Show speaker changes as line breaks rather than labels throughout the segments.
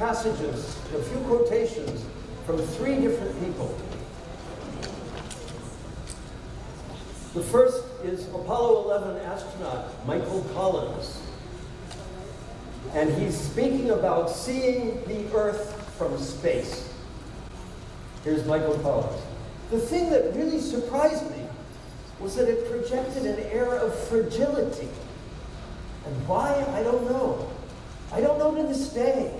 passages, a few quotations from three different people. The first is Apollo 11 astronaut Michael Collins. And he's speaking about seeing the Earth from space. Here's Michael Collins. The thing that really surprised me was that it projected an air of fragility. And why? I don't know. I don't know to this day.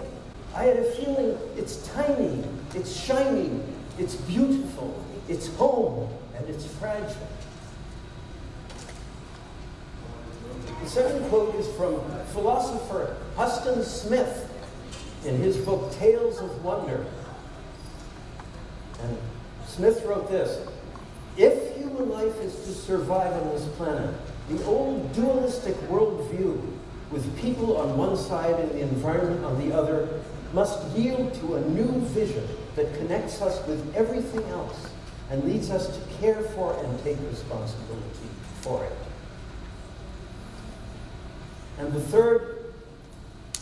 I had a feeling it's tiny, it's shiny, it's beautiful, it's home, and it's fragile. The second quote is from philosopher Huston Smith in his book, Tales of Wonder. And Smith wrote this: if human life is to survive on this planet, the old dualistic worldview, with people on one side and the environment on the other, must yield to a new vision that connects us with everything else and leads us to care for and take responsibility for it. And the third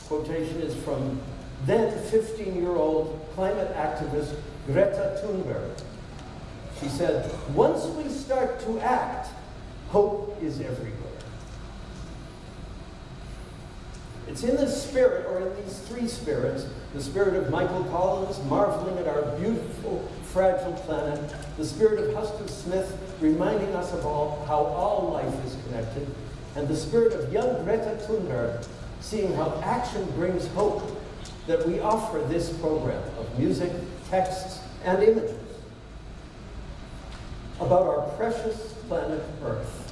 quotation is from then 15-year-old climate activist Greta Thunberg. She said, once we start to act, hope is everywhere. It's in this spirit, or in these three spirits, the spirit of Michael Collins, marveling at our beautiful, fragile planet, the spirit of Huston Smith, reminding us of how all life is connected, and the spirit of young Greta Thunberg, seeing how action brings hope, that we offer this program of music, texts, and images about our precious planet Earth,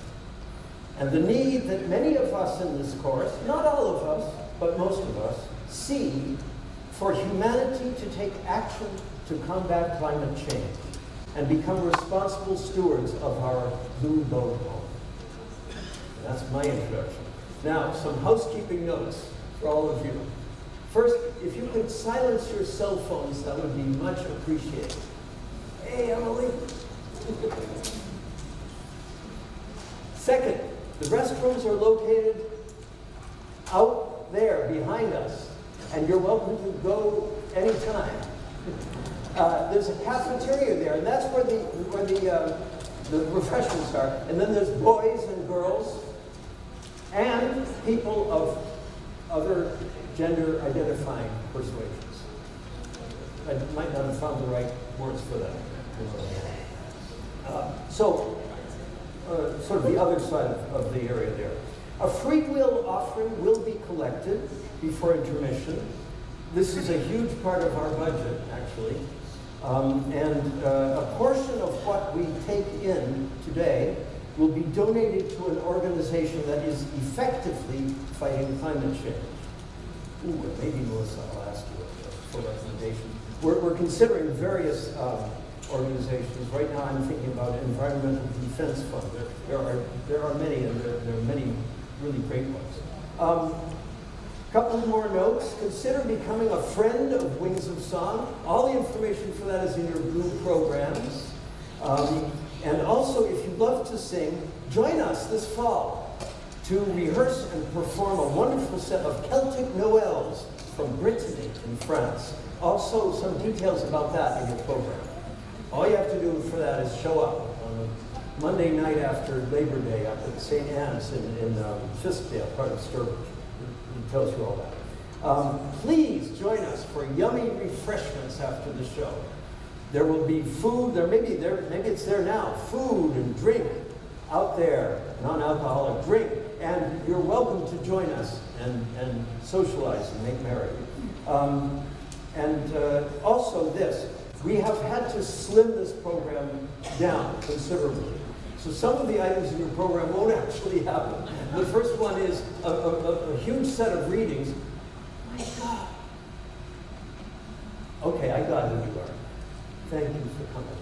and the need that many of us in this course, not all of us, but most of us, see for humanity to take action to combat climate change and become responsible stewards of our blue boat home. That's my introduction. Now, some housekeeping notes for all of you. First, if you could silence your cell phones, that would be much appreciated. Hey, Emily. Second, the restrooms are located out there behind us, and you're welcome to go anytime. There's a cafeteria there, and that's where the refreshments are. And then there's boys and girls and people of other gender-identifying persuasions. I might not have found the right words for that. Sort of the other side of the area there. A free will offering will be collected before intermission. This is a huge part of our budget, actually. And a portion of what we take in today will be donated to an organization that is effectively fighting climate change. Ooh, maybe Melissa, I'll ask you for recommendation. We're considering various organizations. Right now I'm thinking about Environmental Defense Fund. There are many, and there are many really great ones. Couple more notes. Consider becoming a friend of Wings of Song. All the information for that is in your blue programs. And also, if you love to sing, join us this fall to rehearse and perform a wonderful set of Celtic Noels from Brittany in France. Also, some details about that in your program. All you have to do for that is show up on a Monday night after Labor Day up at St. Anne's in Fiskdale, part of Sturbridge. It tells you all that. Please join us for yummy refreshments after the show. There will be food, maybe it's there now, food and drink out there, non-alcoholic drink, and you're welcome to join us and socialize and make merry. Also this, we have had to slim this program down considerably. So some of the items in your program won't actually happen. The first one is a huge set of readings. My God. Okay, I got who you are. Thank you for coming.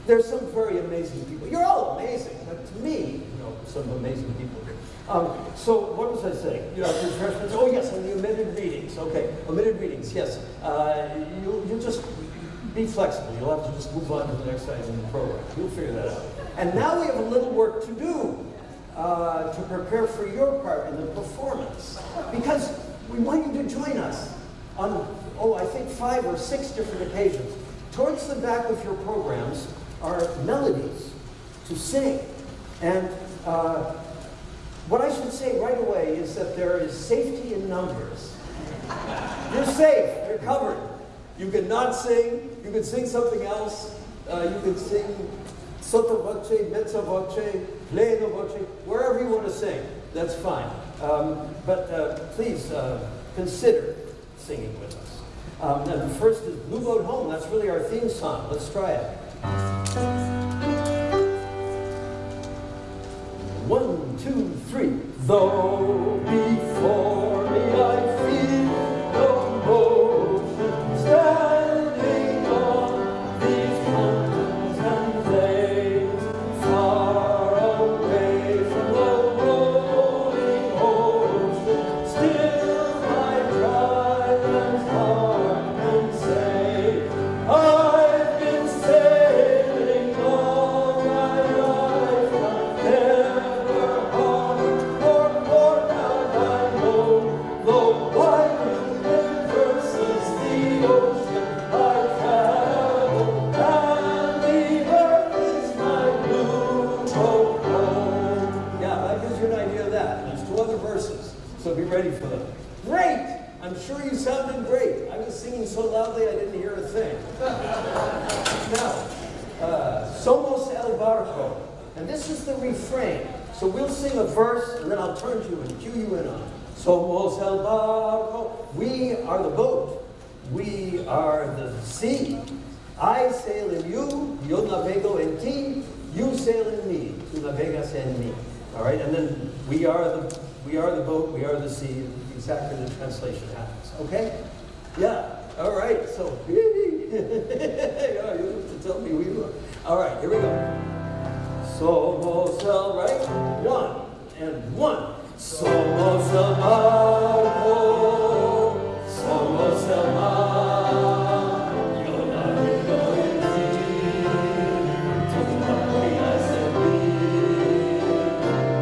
There's some very amazing people. You're all amazing, but to me, some amazing people here. So what was I saying? Refreshments. Oh yes, and the omitted readings. Okay, omitted readings. Yes. You'll just be flexible. You'll have to just move on to the next item in the program. You'll figure that out. And now we have a little work to do to prepare for your part in the performance, because we want you to join us on oh, I think 5 or 6 different occasions. Towards the back of your programs are melodies to sing. And what I should say right away is that there is safety in numbers. You're safe, you're covered. You can not sing, you can sing something else, you can sing sotto voce, mezzo voce, pleno voce, wherever you want to sing, that's fine. But please consider singing with us. And the first is Blue Boat Home, that's really our theme song. Let's try it. 1, 2, 3. Though before me I feel no motion, standing on these mountains and plains, far away from the rolling ocean, still my driver's heart can say, I've been sailing all my life, never harmed or worn out, I know, the wide versus the ocean I travel, and the earth is my blue boat home. Yeah, that gives you an idea of that. There's 2 other verses, so be ready for them. Great! I'm sure you sounded great. I was singing so loudly I didn't hear a thing. Now, Somos el Barco. And this is the refrain. So we'll sing a verse, and then I'll turn to you and cue you in on it. Somos el barco. We are the boat. We are the sea. I sail in you. Yo navego en ti. You sail in me. Tú navegas en mí. All right, and then we are the boat. We are the sea. Exactly the translation happens. Okay? Yeah. All right. So, yeah, you have to tell me who you are. All right. Here we go. Somos el, right? 1 and 1. Somos el barco. Somos el mar. Yo navego en ti. Tú navegas en mí.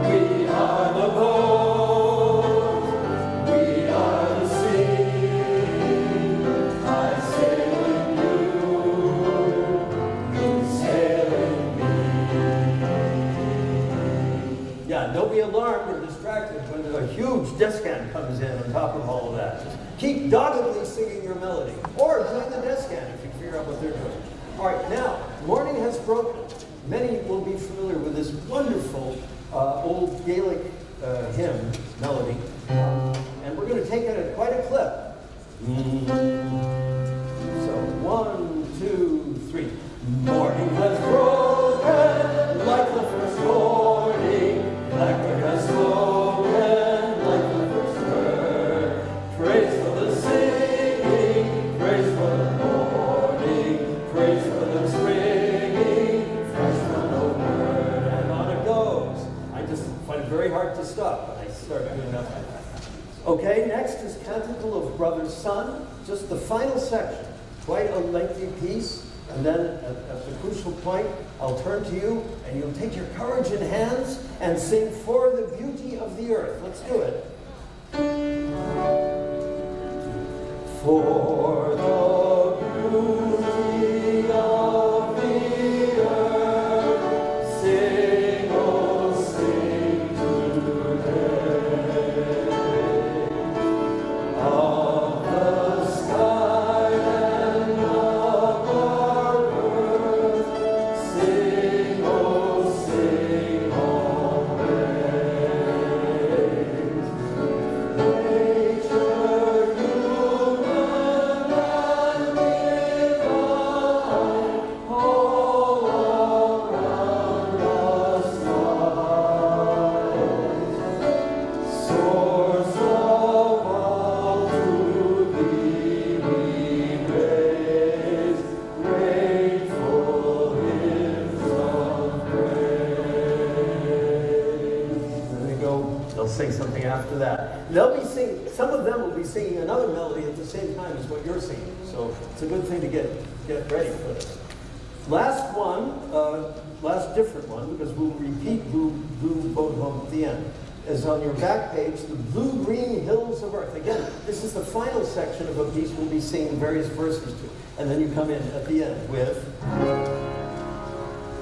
We are the boat. We are the sea. I sail in you. You sail in me. Yeah, don't be alarmed or distracted when a huge descant comes in on top of all of that. Just keep doggedly singing your melody. Or join the descant if you figure out what they're doing. All right, now, Morning Has Broken. Many will be familiar with this wonderful old Gaelic hymn melody. And we're going to take it at quite a clip. So, 1, 2, 3. Morning has broken like the first morning. Blackbird has spoken like the first bird. Praise for the singing, praise for the morning, praise for the springing, fresh from the word. And on it goes. I just find it very hard to stop when I start doing that. Okay, next is Canticle of Brother Sun, just the final section. Quite a lengthy piece. And then at the crucial point, I'll turn to you and you'll take your courage in hands and sing For the Beauty of the Earth. Let's do it. For the beauty of the earth, sing, oh sing today. Of the sky and of our earth, sing, oh sing always. Nature, human and divine, all around us lies. Source of all to thee we raise, grateful hymns of praise. There they go. They'll sing something after that. They'll be singing, some of them will be singing another melody at the same time as what you're singing. So it's a good thing to get ready for this. Last one, last different one, because we'll repeat Blue Boat Home at the end. is on your back page, the blue-green hills of Earth. Again, this is the final section of a piece we'll be singing various verses to. And then you come in at the end with,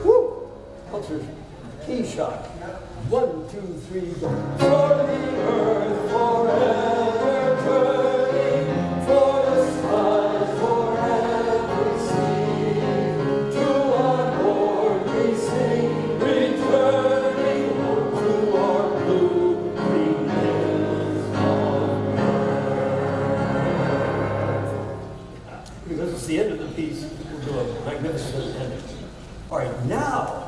woo, ultra key shot. 1, 2, 3, go. For the earth forever turning, for the skies forever seen, to our Lord we sing, returning home to our blue green hills of earth. Because it's the end of the piece, we'll do a magnificent ending. All right, now,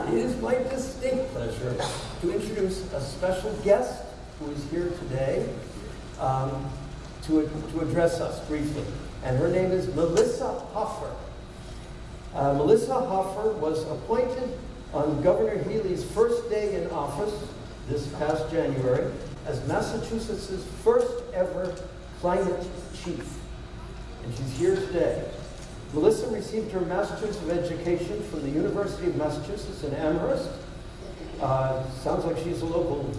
it is my distinct pleasure to introduce a special guest who is here today to address us briefly. And her name is Melissa Hoffer. Melissa Hoffer was appointed on Governor Healey's first day in office this past January as Massachusetts' first ever climate chief. And she's here today. Melissa received her Master's of Education from the University of Massachusetts in Amherst. Sounds like she's a local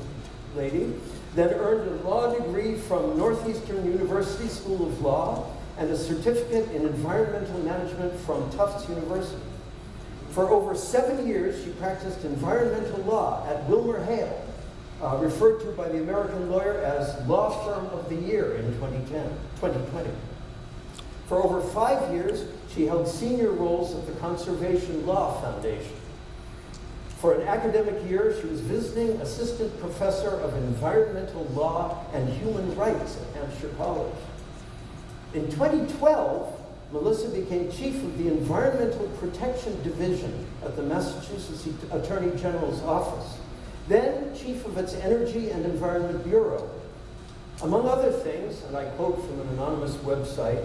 lady. Then earned a law degree from Northeastern University School of Law and a certificate in environmental management from Tufts University. For over 7 years, she practiced environmental law at WilmerHale, referred to by the American lawyer as Law Firm of the Year in 2020. For over 5 years, she held senior roles at the Conservation Law Foundation. For an academic year, she was visiting assistant professor of environmental law and human rights at Hampshire College. In 2012, Melissa became chief of the Environmental Protection Division at the Massachusetts Attorney General's office, then chief of its Energy and Environment Bureau. Among other things, and I quote from an anonymous website,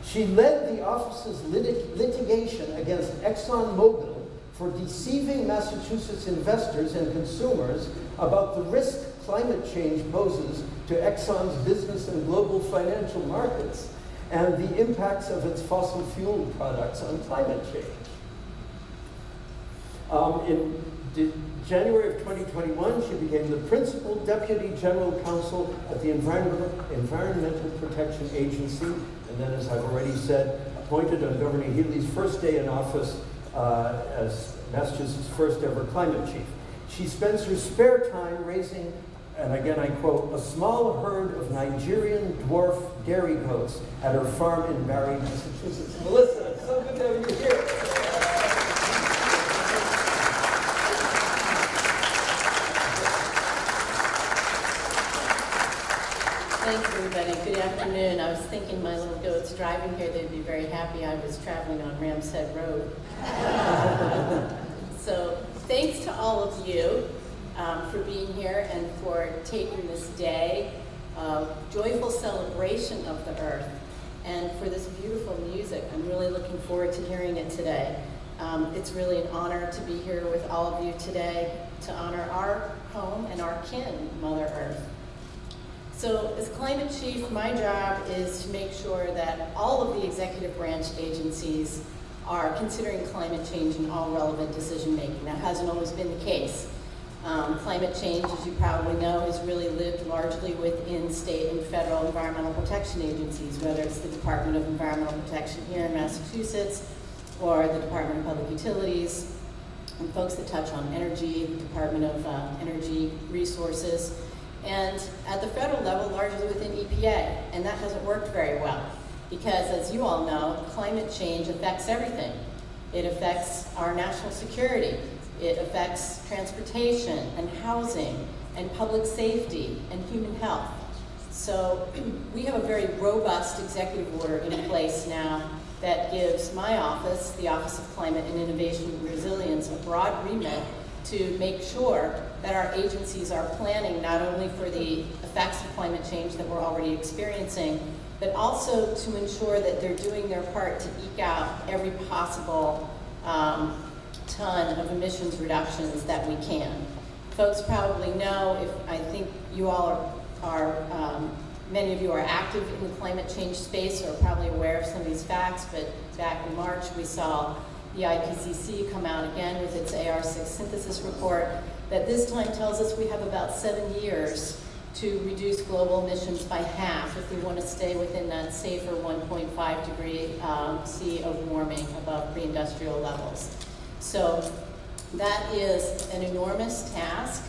she led the office's litigation against ExxonMobil for deceiving Massachusetts investors and consumers about the risk climate change poses to Exxon's business and global financial markets and the impacts of its fossil fuel products on climate change. In January of 2021, she became the Principal Deputy General Counsel at the Environmental Protection Agency, and then, as I've already said, appointed on Governor Healey's first day in office as Massachusetts' first ever climate chief. She spends her spare time raising, and again I quote, a small herd of Nigerian dwarf dairy goats at her farm in Barre, Massachusetts. Melissa, it's so good to have you here.
Thanks, everybody. Good afternoon. I was thinking my little goats driving here, they'd be very happy I was traveling on Rams Head Road. So thanks to all of you for being here and for taking this day of joyful celebration of the earth and for this beautiful music. I'm really looking forward to hearing it today. It's really an honor to be here with all of you today to honor our home and our kin, Mother Earth. So as climate chief, my job is to make sure that all of the executive branch agencies are considering climate change in all relevant decision making. That hasn't always been the case. Climate change, as you probably know, has really lived largely within state and federal environmental protection agencies, whether it's the Department of Environmental Protection here in Massachusetts or the Department of Public Utilities, and folks that touch on energy, the Department of Energy Resources, and at the federal level, largely within EPA, and that hasn't worked very well because, as you all know, climate change affects everything. It affects our national security, it affects transportation and housing and public safety and human health. So we have a very robust executive order in place now that gives my office, the Office of Climate and Innovation and Resilience, a broad remit to make sure that our agencies are planning not only for the effects of climate change that we're already experiencing, but also to ensure that they're doing their part to eke out every possible ton of emissions reductions that we can. Folks probably know, I think you all are many of you are active in the climate change space or are probably aware of some of these facts, but back in March we saw the IPCC come out again with its AR6 synthesis report that this time tells us we have about 7 years to reduce global emissions by half if we want to stay within that safer 1.5 degree C of warming above pre-industrial levels. So that is an enormous task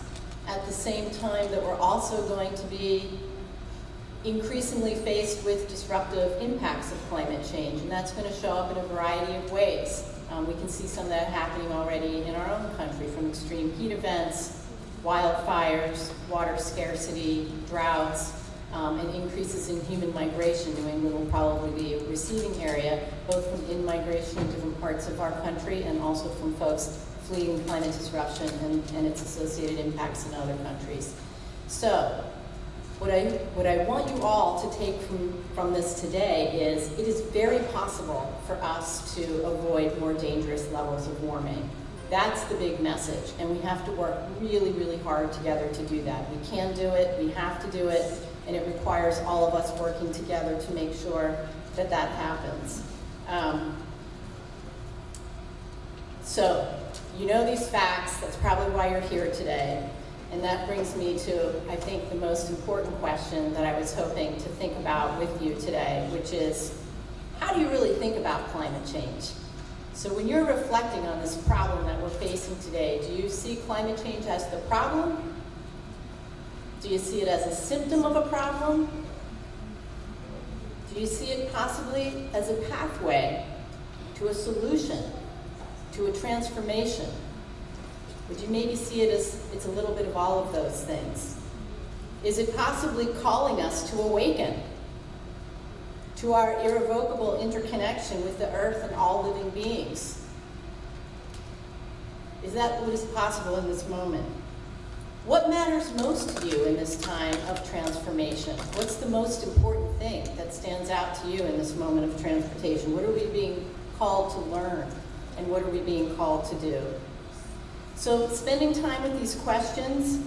at the same time that we're also going to be increasingly faced with disruptive impacts of climate change, and that's going to show up in a variety of ways. We can see some of that happening already in our own country, from extreme heat events, wildfires, water scarcity, droughts, and increases in human migration. New England will probably be a receiving area, both from in-migration in different parts of our country and also from folks fleeing climate disruption and its associated impacts in other countries. So, what I want you all to take from this today is it is very possible for us to avoid more dangerous levels of warming. That's the big message, and we have to work really, really hard together to do that. We can do it, we have to do it, and it requires all of us working together to make sure that that happens. So, you know these facts, that's probably why you're here today. And that brings me to, I think, the most important question that I was hoping to think about with you today, which is, how do you really think about climate change? So when you're reflecting on this problem that we're facing today, do you see climate change as the problem? Do you see it as a symptom of a problem? Do you see it possibly as a pathway to a solution, to a transformation? Would you maybe see it as it's a little bit of all of those things? Is it possibly calling us to awaken to our irrevocable interconnection with the earth and all living beings? Is that what is possible in this moment? What matters most to you in this time of transformation? What's the most important thing that stands out to you in this moment of transformation? What are we being called to learn, and what are we being called to do? So spending time with these questions,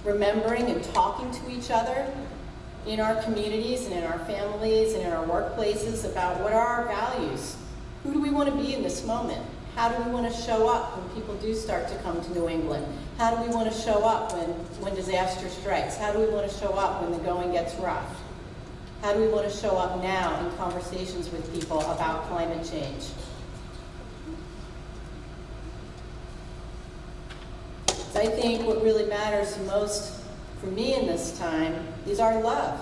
remembering and talking to each other in our communities and in our families and in our workplaces about what are our values? Who do we want to be in this moment? How do we want to show up when people do start to come to New England? How do we want to show up when disaster strikes? How do we want to show up when the going gets rough? How do we want to show up now in conversations with people about climate change? I think what really matters most for me in this time is our love,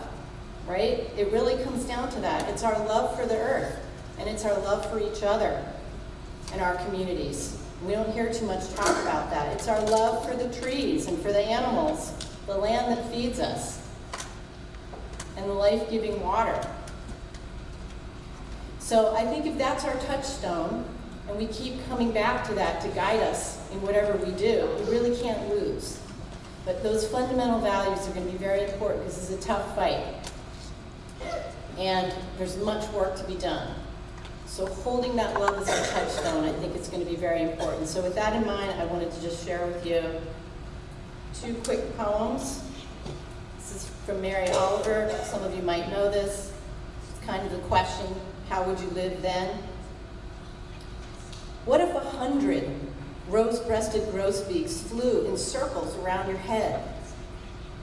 right? It really comes down to that. It's our love for the earth, and it's our love for each other and our communities. We don't hear too much talk about that. It's our love for the trees and for the animals, the land that feeds us, and the life-giving water. So I think if that's our touchstone, and we keep coming back to that to guide us in whatever we do, we really can't lose. But those fundamental values are going to be very important because it's a tough fight. And there's much work to be done. So holding that love as a touchstone, I think it's going to be very important. So with that in mind, I wanted to just share with you 2 quick poems. This is from Mary Oliver. Some of you might know this. It's kind of the question, how would you live then? What if 100 rose-breasted grosbeaks flew in circles around your head?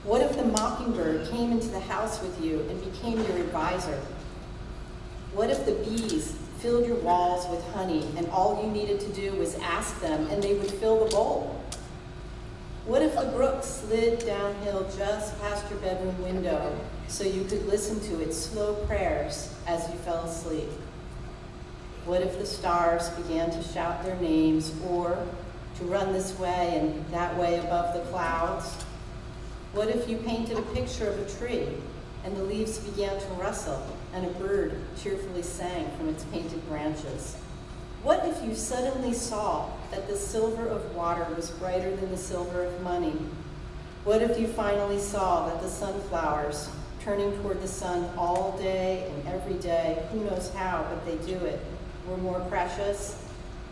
What if the mockingbird came into the house with you and became your advisor? What if the bees filled your walls with honey and all you needed to do was ask them and they would fill the bowl? What if the brook slid downhill just past your bedroom window so you could listen to its slow prayers as you fell asleep? What if the stars began to shout their names or to run this way and that way above the clouds? What if you painted a picture of a tree and the leaves began to rustle and a bird cheerfully sang from its painted branches? What if you suddenly saw that the silver of water was brighter than the silver of money? What if you finally saw that the sunflowers, turning toward the sun all day and every day, who knows how, but they do it, were more precious,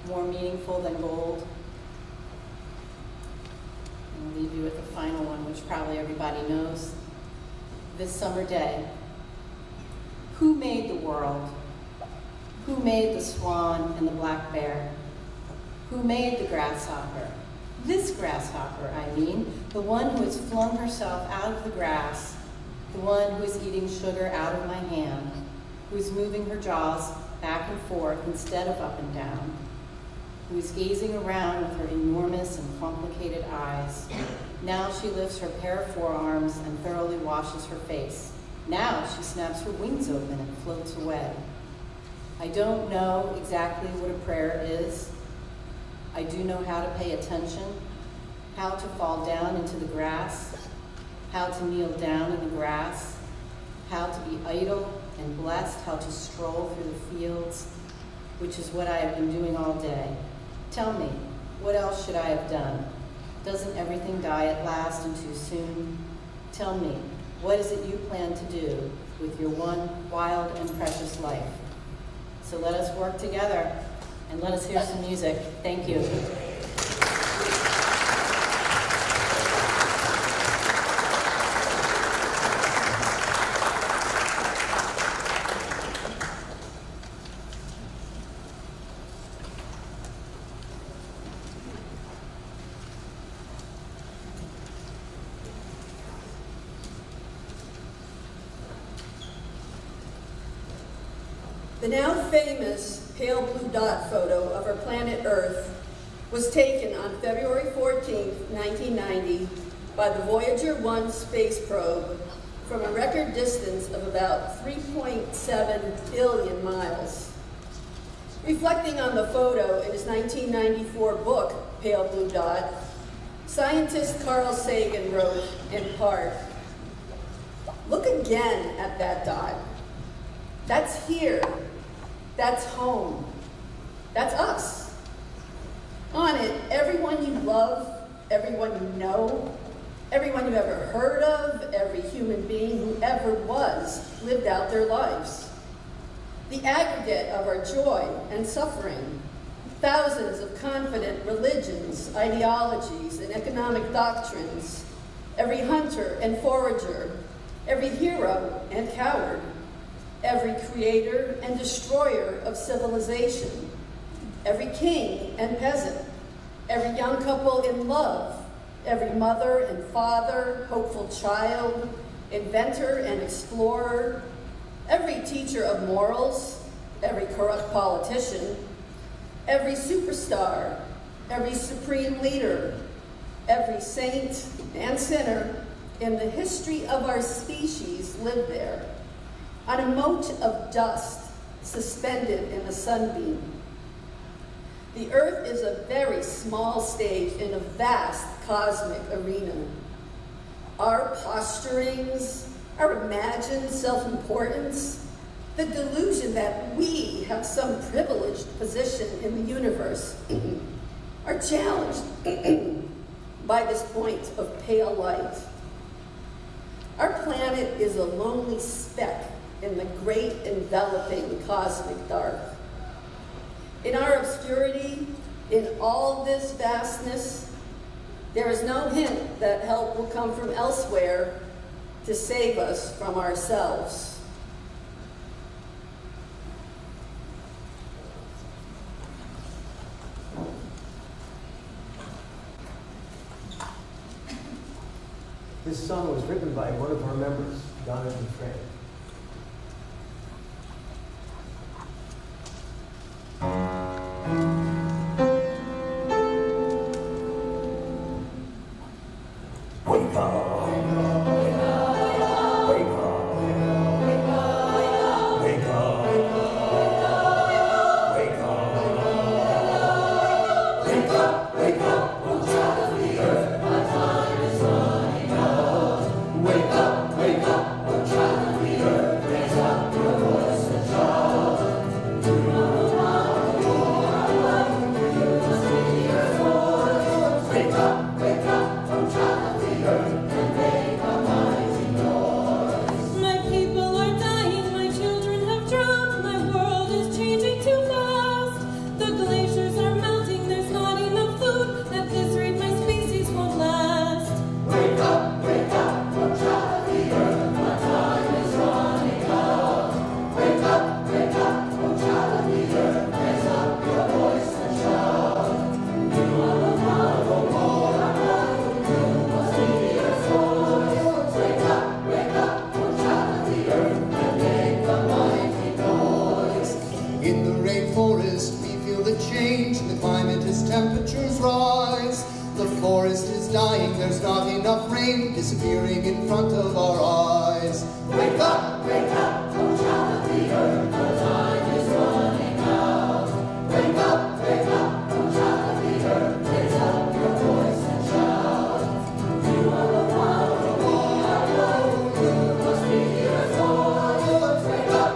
more meaningful than gold? I'll leave you with the final one, which probably everybody knows. This summer day, who made the world? Who made the swan and the black bear? Who made the grasshopper? This grasshopper, I mean, the one who has flung herself out of the grass, the one who is eating sugar out of my hand, who is moving her jaws back and forth instead of up and down, who is gazing around with her enormous and complicated eyes. Now she lifts her pair of forearms and thoroughly washes her face. Now she snaps her wings open and floats away. I don't know exactly what a prayer is. I do know how to pay attention, how to fall down into the grass, how to kneel down in the grass, how to be idle and blessed, how to stroll through the fields, which is what I have been doing all day. Tell me, what else should I have done? Doesn't everything die at last and too soon? Tell me, what is it you plan to do with your one wild and precious life? So let us work together and let us hear some music. Thank you.
The now famous pale blue dot photo of our planet Earth was taken on February 14, 1990 by the Voyager 1 space probe from a record distance of about 3.7 billion miles. Reflecting on the photo in his 1994 book, Pale Blue Dot, scientist Carl Sagan wrote, in part, "Look again at that dot. That's here. That's home. That's us. On it, everyone you love, everyone you know, everyone you ever heard of, every human being who ever was, lived out their lives. The aggregate of our joy and suffering, thousands of confident religions, ideologies, and economic doctrines, every hunter and forager, every hero and coward, every creator and destroyer of civilization, every king and peasant, every young couple in love, every mother and father, hopeful child, inventor and explorer, every teacher of morals, every corrupt politician, every superstar, every supreme leader, every saint and sinner in the history of our species lived there, on a mote of dust suspended in a sunbeam. The Earth is a very small stage in a vast cosmic arena. Our posturings, our imagined self-importance, the delusion that we have some privileged position in the universe are challenged by this point of pale light. Our planet is a lonely speck in the great enveloping cosmic dark. In our obscurity, in all this vastness, there is no hint that help will come from elsewhere to save us from ourselves.
This song was written by one of our members, Donna Dufresne.
Wake up. Wake up, oh child of the
the change in the climate as temperatures rise. The forest is dying, there's not enough rain, disappearing in front of our eyes. Wake up, oh child of the earth, the time is running out. Wake up, oh child of the earth, raise up your voice and shout. You are the power of all, you must be the earth's voice. Wake up,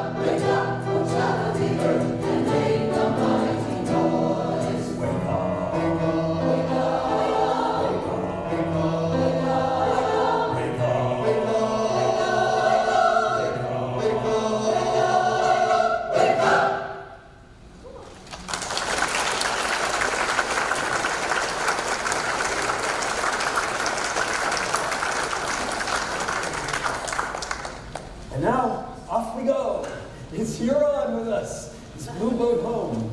oh child of the earth, and make a mighty noise. Wake up, wake up, wake up, wake up, wake up, wake up, wake up, wake up, wake up.
And now, off we go. It's Huron with us. It's Blue Boat Home.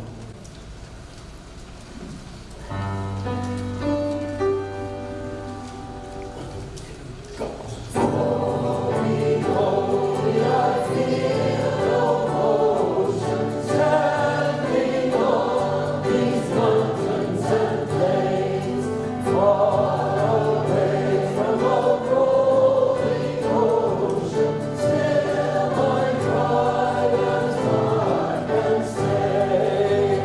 Stay.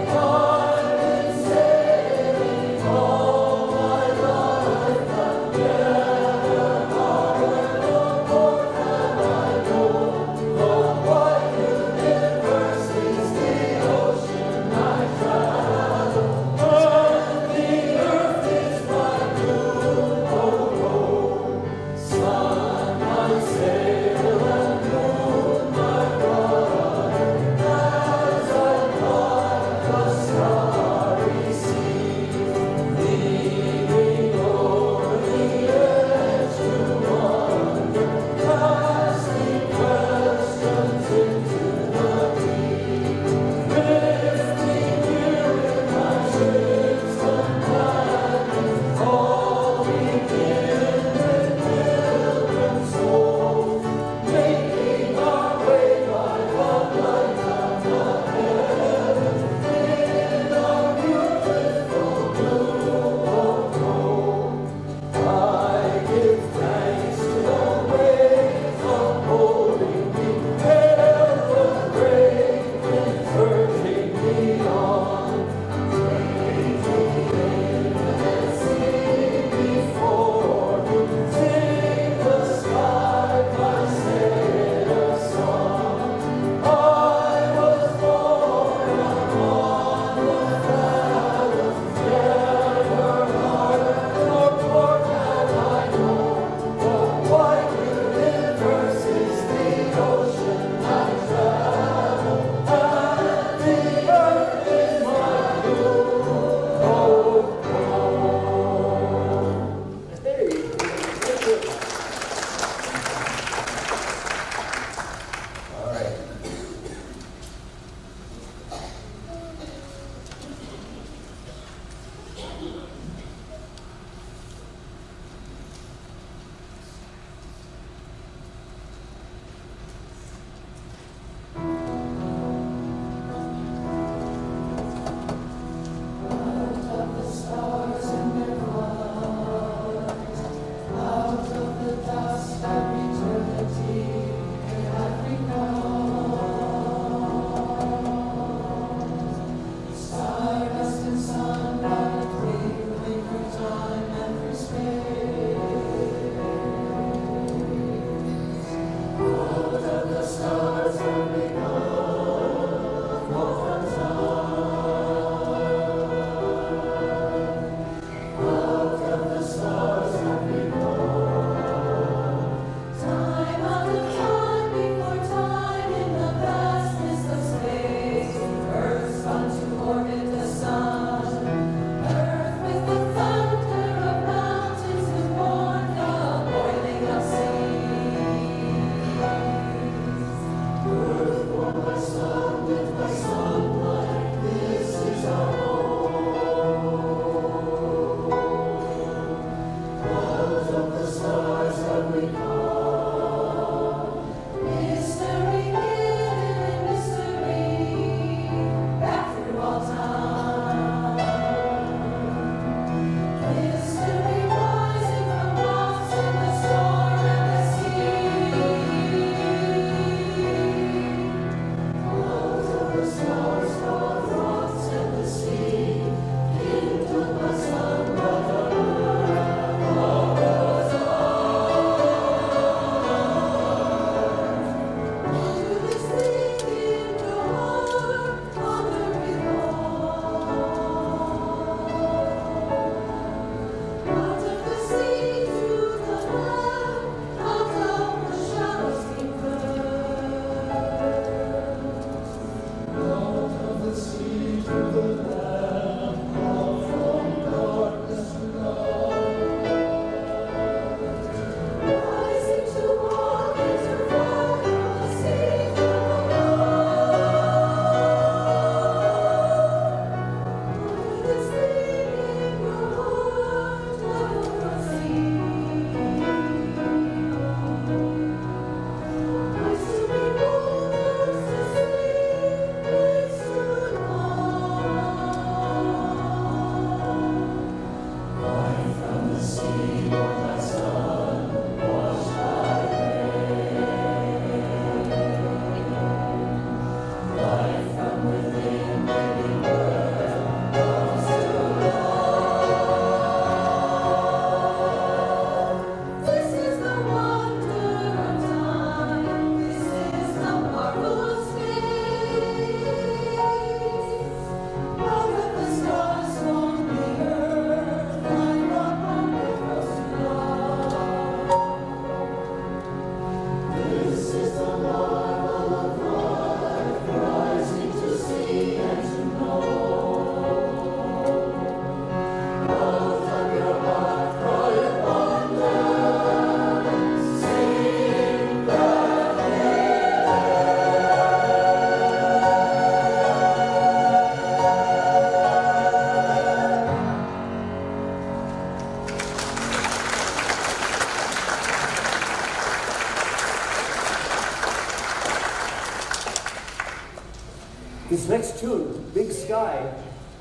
This next tune, Big Sky,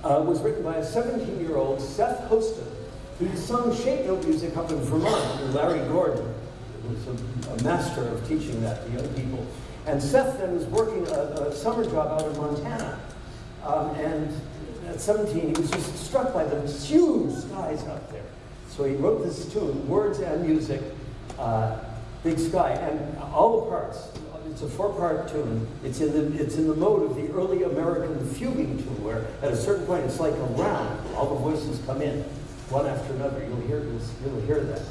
was written by a 17-year-old Seth Hostin, who sung shape note music up in Vermont with Larry Gordon, who was a master of teaching that to young people. And Seth then was working a summer job out in Montana. And at 17, he was just struck by the huge skies out there. So he wrote this tune, words and music, Big Sky, and all the parts. It's a 4-part tune. It's in the mode of the early American fuguing tune, where at a certain point it's like a round. All the voices come in, one after another. You'll hear that.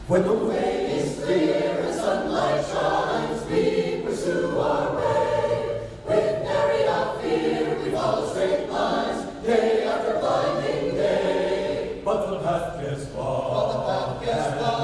When the way is clear and sunlight shines, we pursue our way. With nary a fear, we follow straight lines, day after blinding day. But the path gets far. But the path gets far.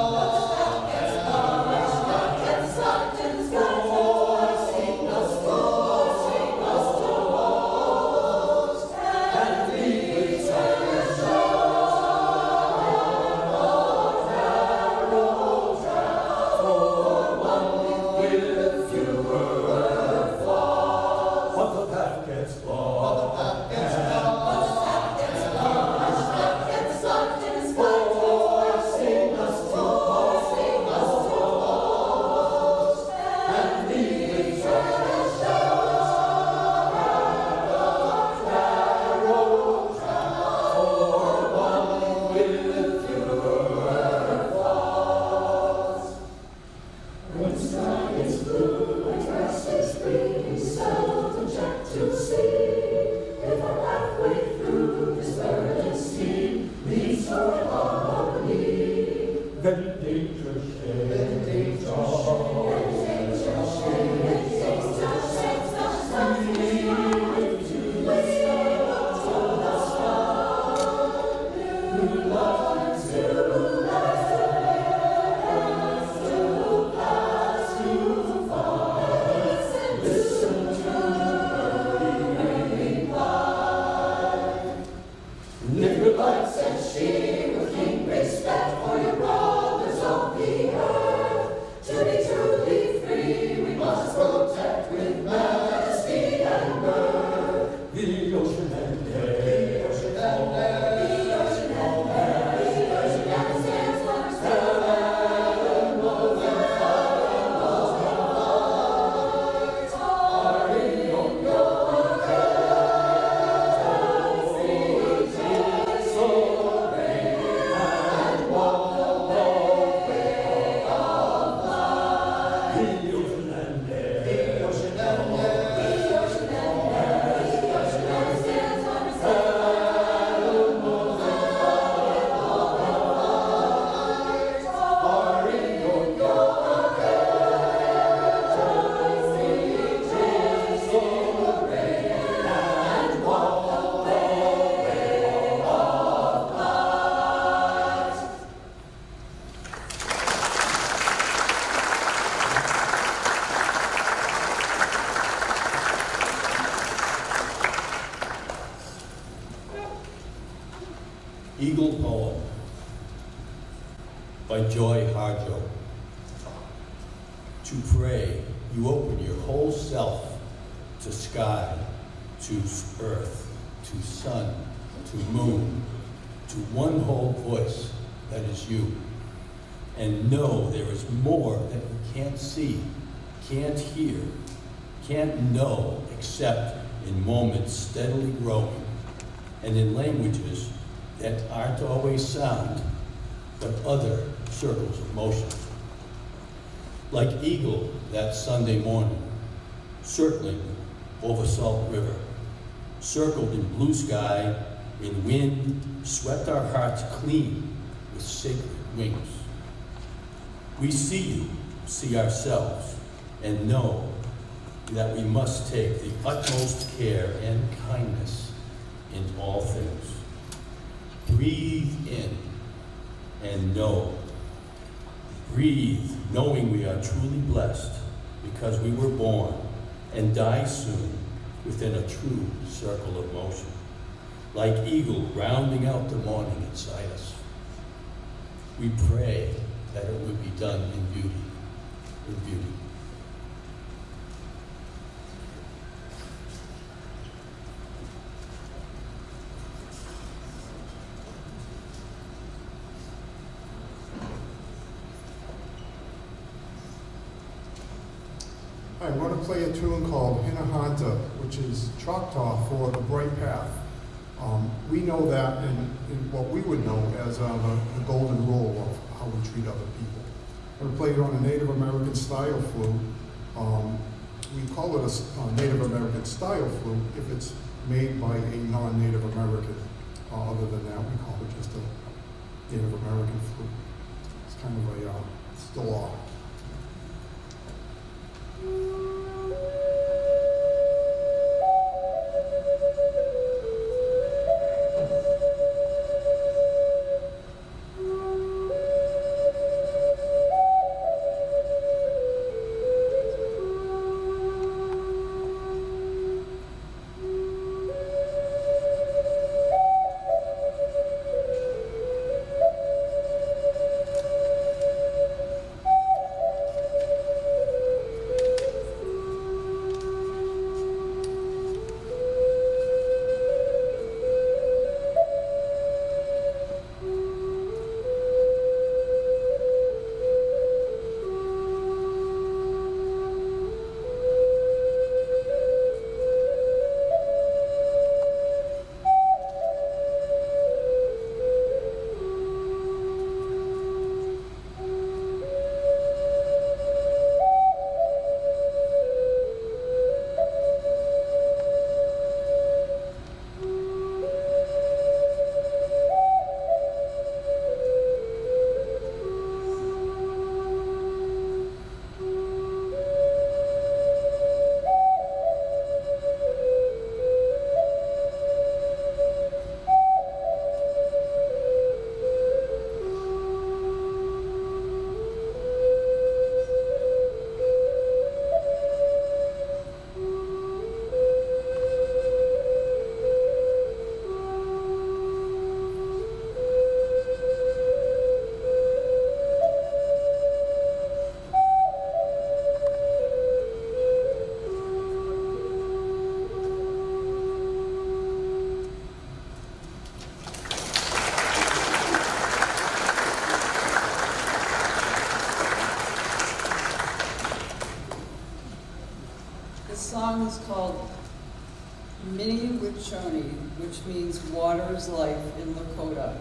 Eagle Poem by Joy Harjo. To pray, you open your whole self to sky, to earth, to sun, to moon, to one whole voice that is you. And know there is more that you can't see, can't hear, can't know except in moments steadily growing and in languages that aren't always sound, but other circles of motion. Like eagle that Sunday morning, circling over Salt River, circled in blue sky, in wind, swept our hearts clean with sacred wings. We see you, see ourselves, and know that we must take the utmost care and kindness in all things. Breathe in and know. Breathe, knowing we are truly blessed because we were born and die soon within a true circle of motion. like eagle rounding out the morning inside us. We pray that it would be done in beauty, with beauty.
I'm going to play a tune called Hinahanta, which is Choctaw for the bright path. We know that in what we would know as the golden rule of how we treat other people. I'm going to play it on a Native American style flute. We call it a Native American style flute if it's made by a non-Native American. Other than that, we call it just a Native American flute. It's kind of a still.
song is called Mini-Wiconi, which means water is life in Lakota.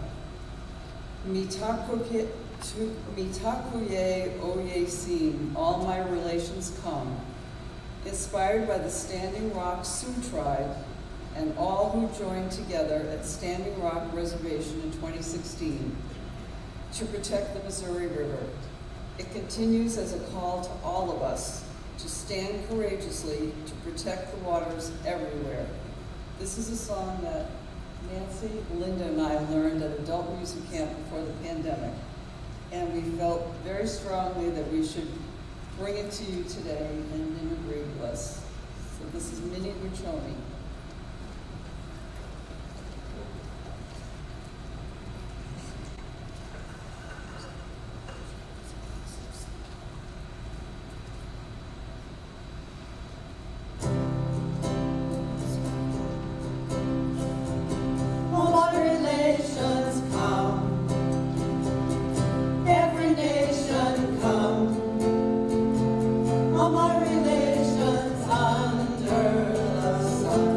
Mitakuye oye sin, all my relations come, inspired by the Standing Rock Sioux tribe and all who joined together at Standing Rock Reservation in 2016 to protect the Missouri River. It continues as a call to all of us to stand courageously to protect the waters everywhere. This is a song that Nancy, Linda, and I learned at adult music camp before the pandemic. And we felt very strongly that we should bring it to you today, and you agreed with us. So this is Mini-Wiconi.
All my relations under the sun.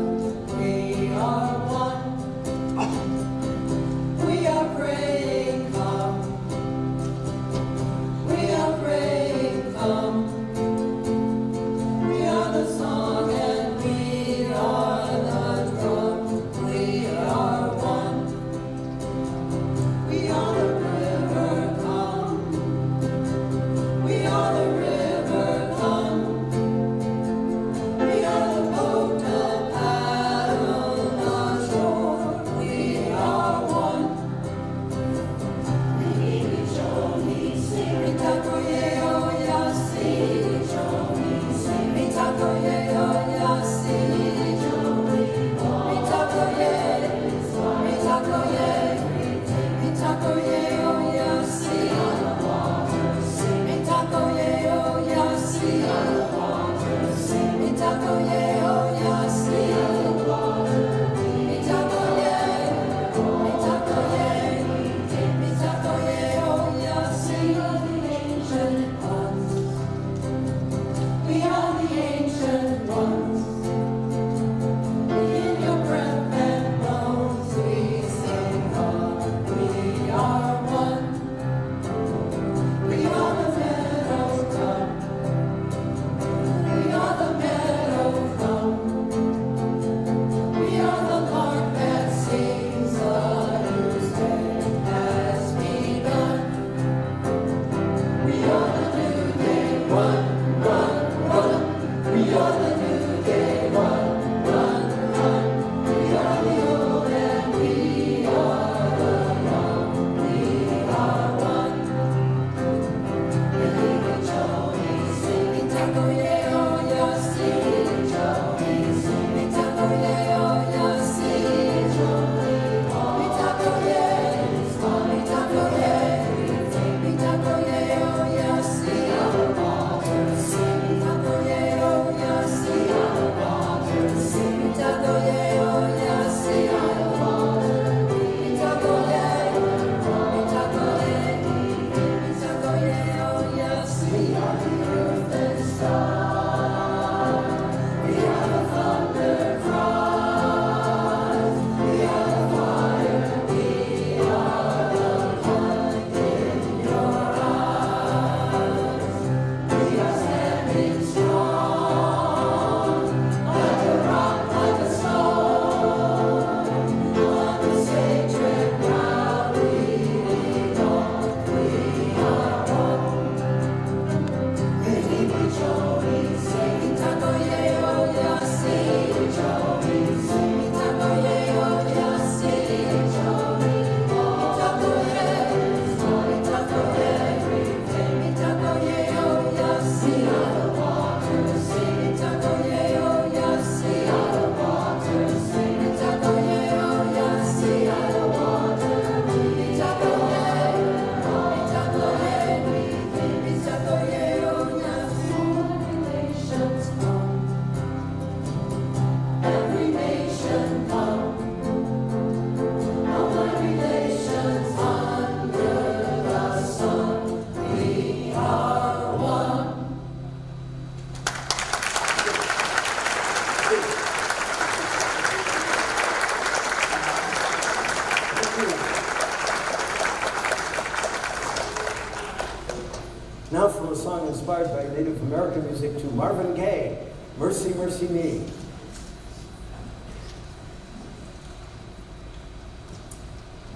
Now from a song inspired by Native American music to Marvin Gaye, Mercy, Mercy Me.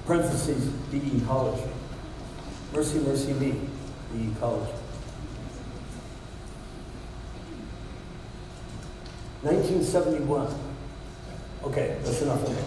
Parentheses, B.E. College. Mercy, Mercy Me, B.E. College. 1971. Okay, that's enough of it.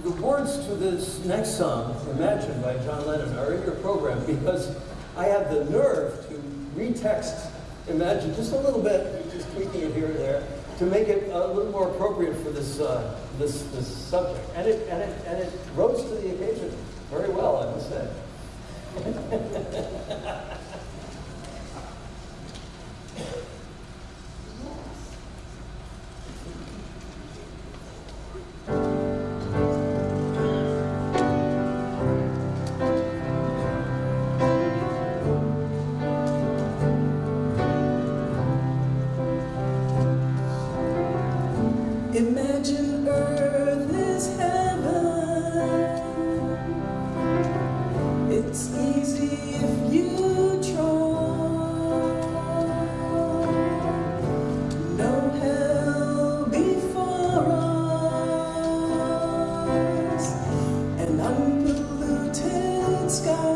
The words to this next song, Imagine by John Lennon, are in your program because I had the nerve to retext Imagine just a little bit, just tweaking it here and there, to make it a little more appropriate for this this subject. And it rose to the occasion very well, I must say.
Imagine Earth is heaven. It's easy if you try. No hell before us, an unpolluted sky.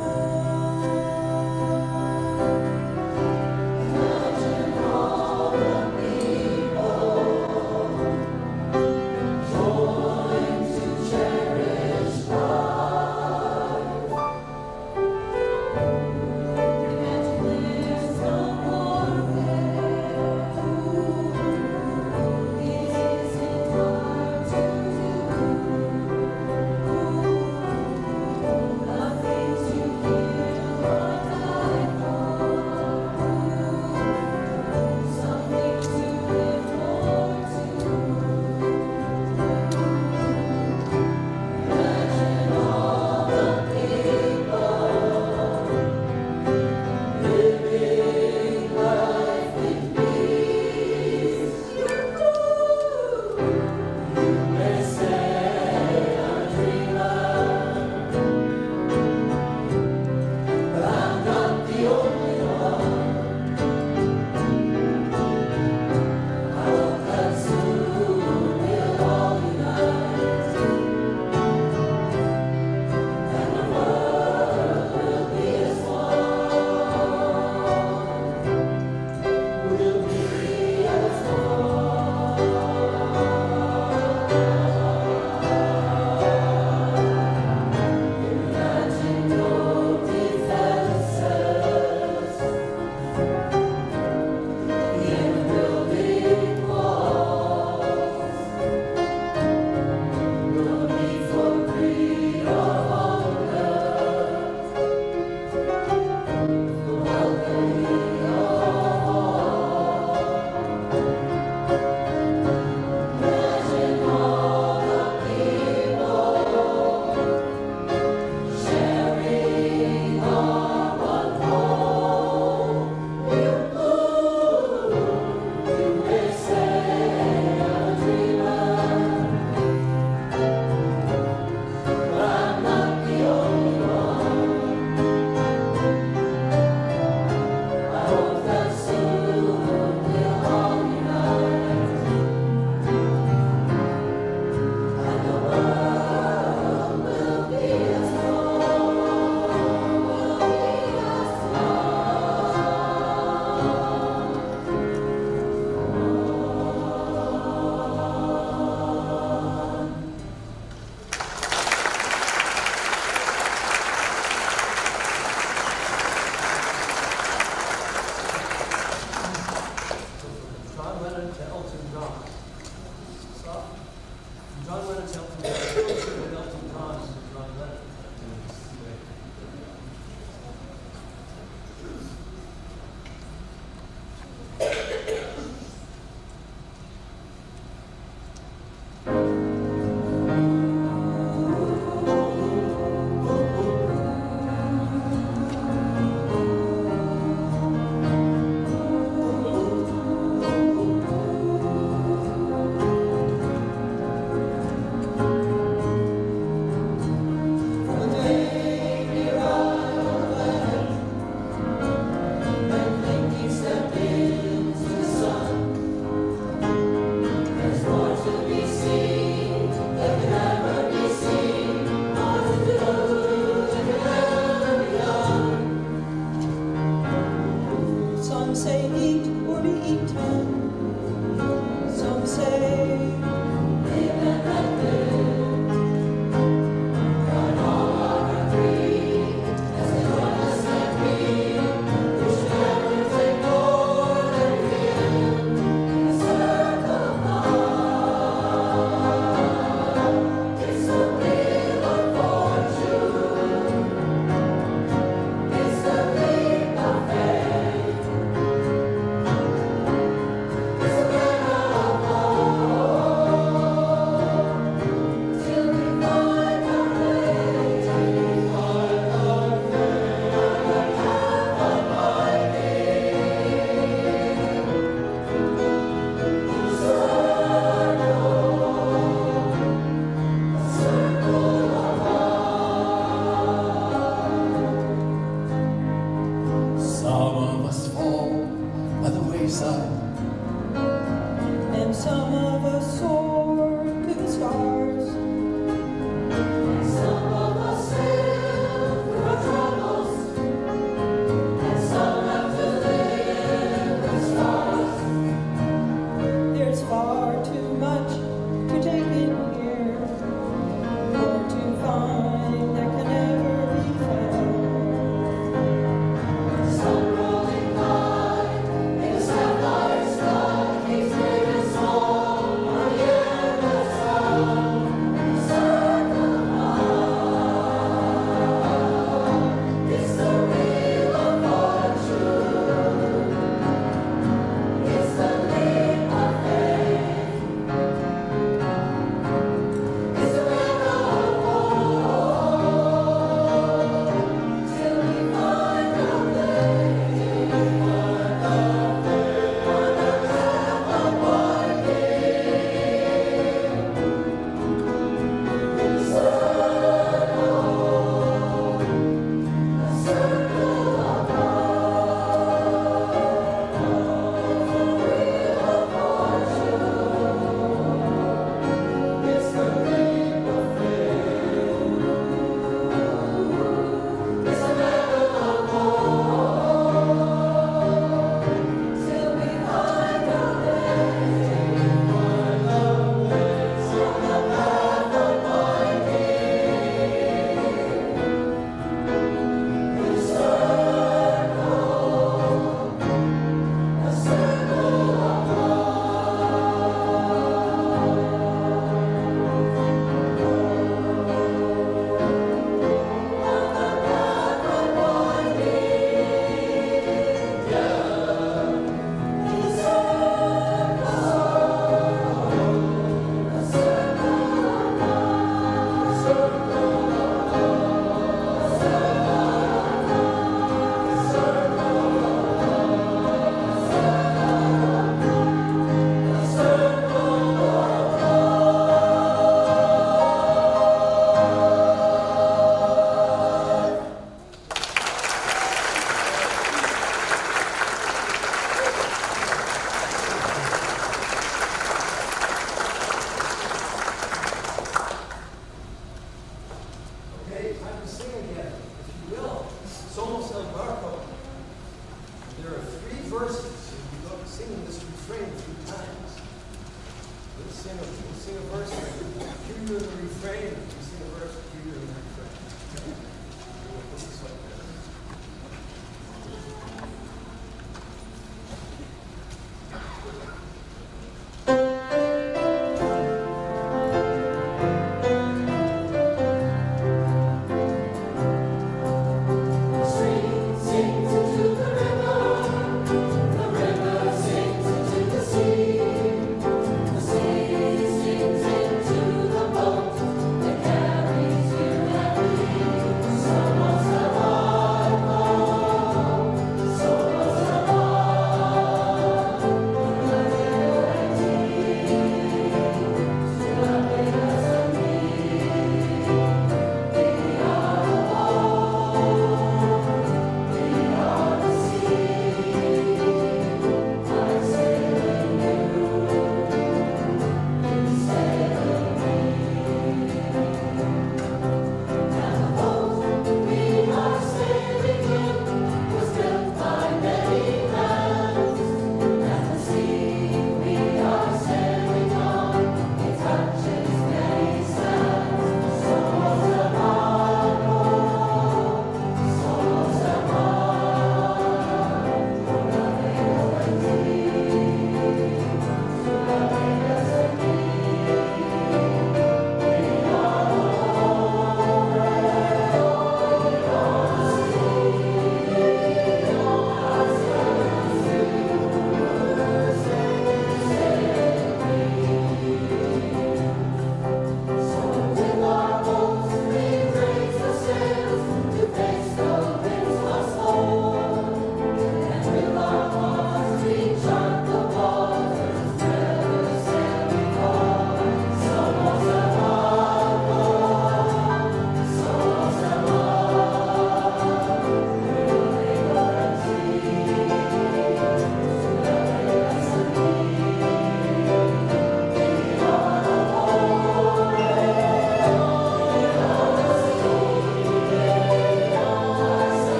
John Lennon's Elton John. With Elton John and John Lennon.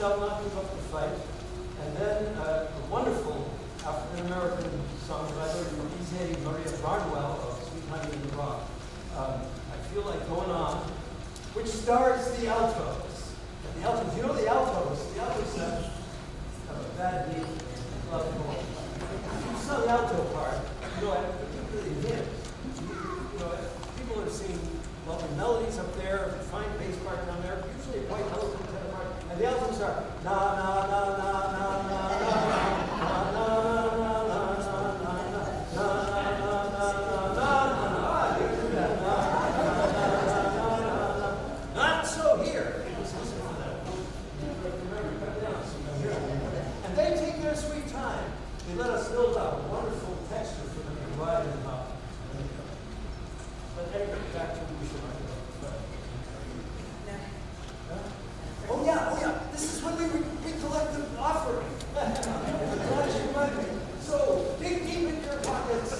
shall not give up the fight. And then a wonderful African-American songwriter, Eddie Maria Barnwell of Sweet Honey in the Rock. I feel like going on, which stars the altos. And the altos, you know the altos have a bad knee. Love going. You saw the alto part, you know, particularly him. You know, people have seen lovely melodies up there, fine bass part down there, usually a quite eloquent tenor part, and the altos are na na na na na na na na na not so here. And they take their sweet time. They let us build up a wonderful texture for them to ride in the hop. But anyway, back to we should Oh yeah. This is when we collect the offering. Glad you reminded me. So dig deep in your pockets.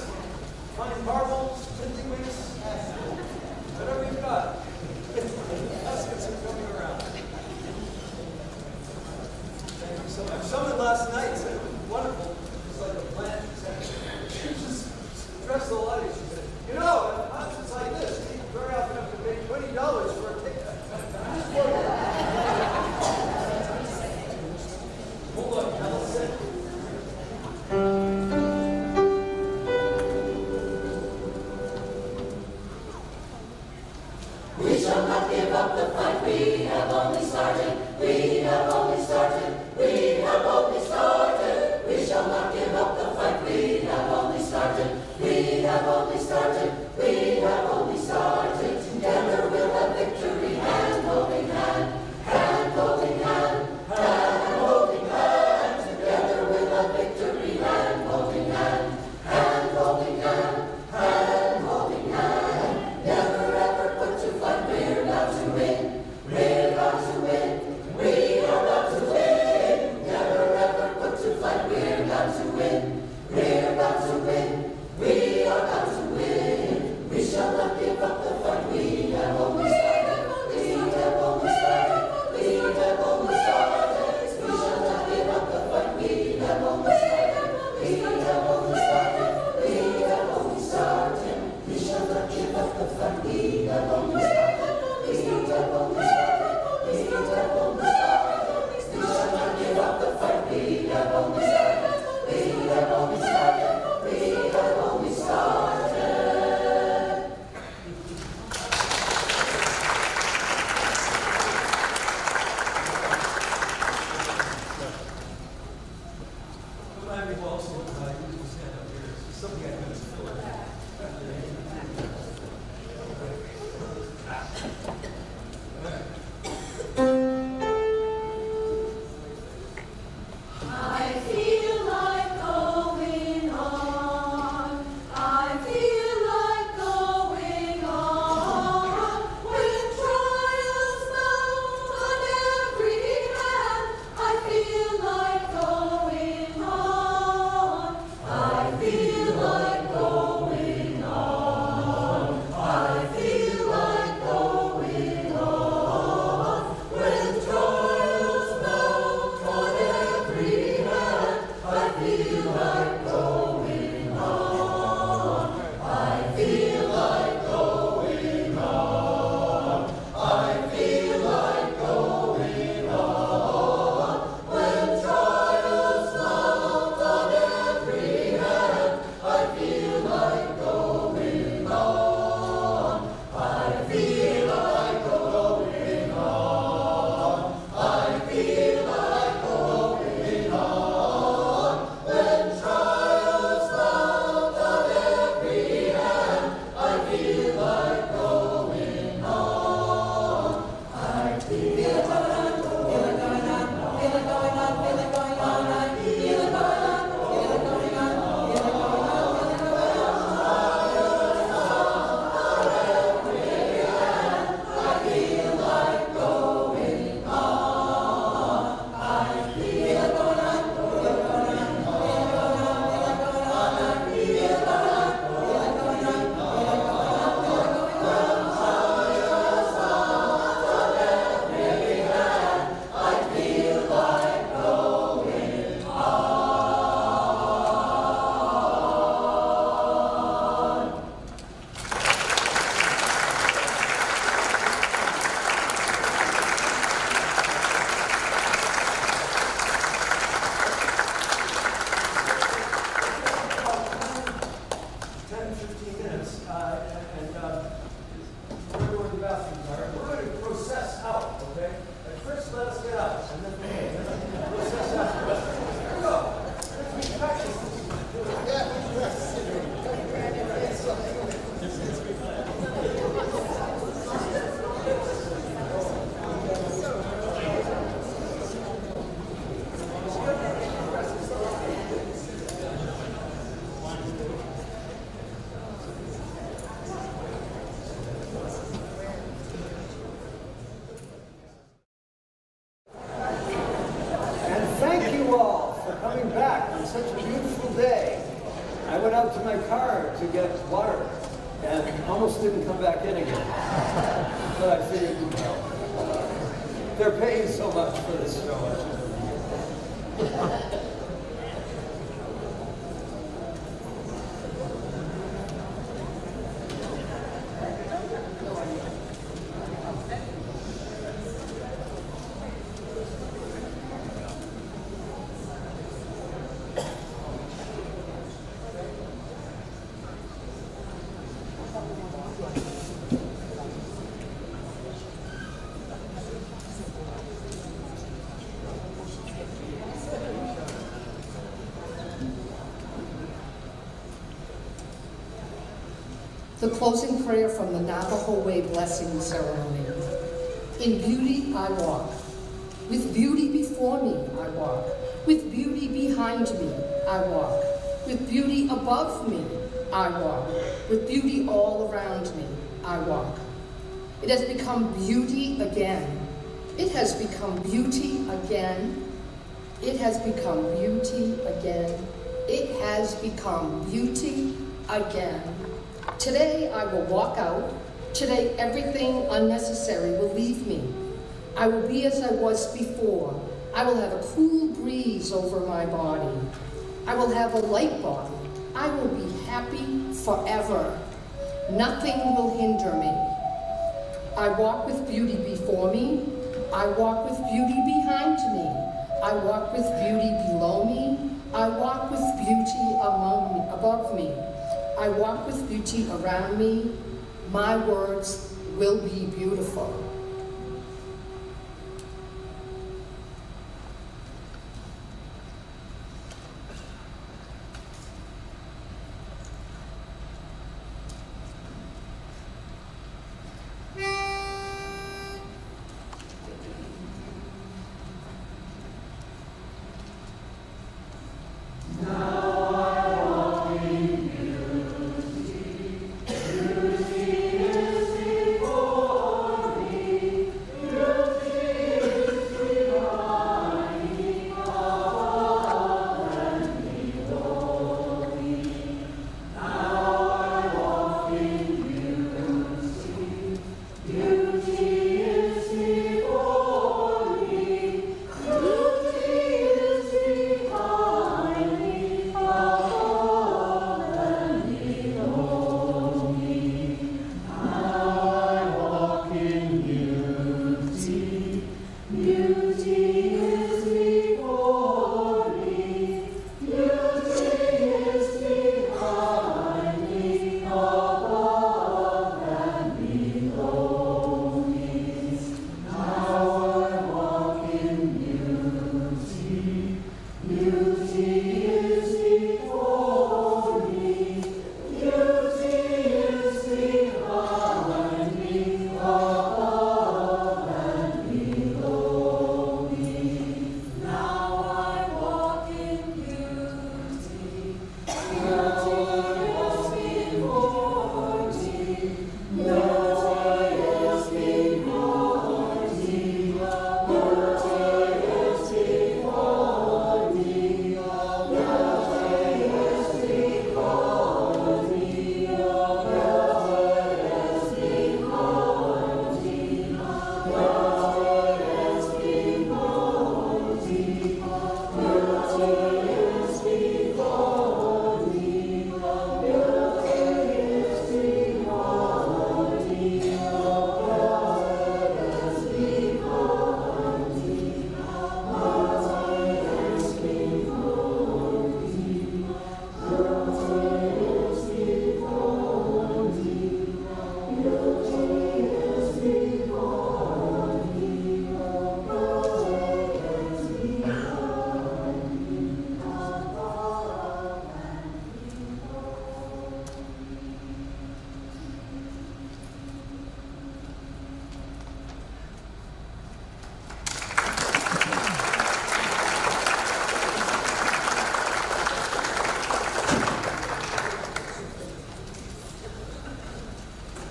Find marbles, tiddlywinks, whatever you've got. Baskets are coming around. Thank you so much. Someone last night said it was wonderful. It's like a plant. She just addressed the audience. She said, you know, at concerts like this, you very often have to pay $20 for a ticket. Hold on, Allison.
We shall not give up the fight, we have only started, we have only started, we have only started. We shall not give up the fight, we have only started, we have only started, we have only started. Together we'll have victory, hand holding hand, hand holding hand, hand holding hand. Together we'll have victory, hand holding hand, hand holding hand, hand holding hand. Never ever put to fight, we're about to win, we're about to win, we are about to win.
didn't come back in again. But I figured, well, they're paying so much for this show, I should.
The closing prayer from the Navajo Way blessing ceremony. In beauty I walk. With beauty before me I walk. With beauty behind me I walk. With beauty above me I walk. With beauty all around me I walk. It has become beauty again. It has become beauty again. It has become beauty again. It has become beauty again. Today I will walk out. Today everything unnecessary will leave me. I will be as I was before. I will have a cool breeze over my body. I will have a light body. I will be happy forever. Nothing will hinder me. I walk with beauty before me. I walk with beauty behind me. I walk with beauty below me. I walk with beauty above me. I walk with beauty around me. My words will be beautiful.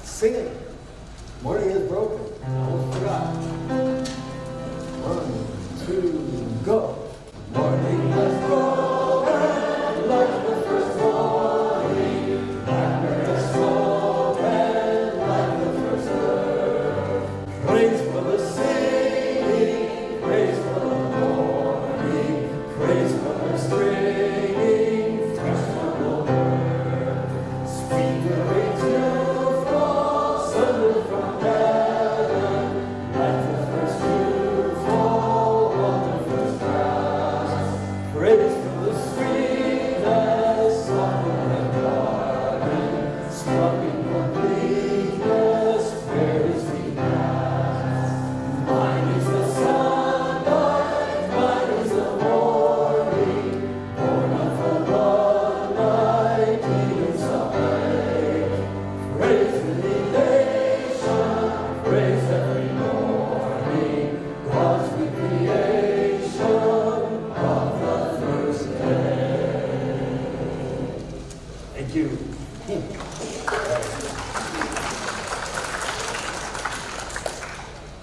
Singing. Morning is broken. I almost forgot. 1, 2, go. Morning is broken like the first morning. Blackbird has spoken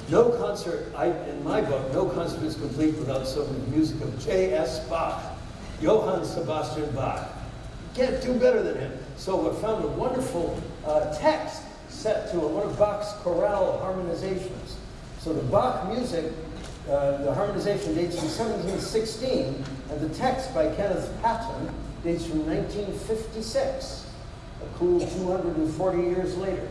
No concert, in my book, no concert is complete without some music of J.S. Bach, Johann Sebastian Bach. Can't do better than him. So I found a wonderful text set to one of Bach's chorale harmonizations. So the Bach music, the harmonization dates from 1716, and the text by Kenneth Patton dates from 1956, a cool 240 years later.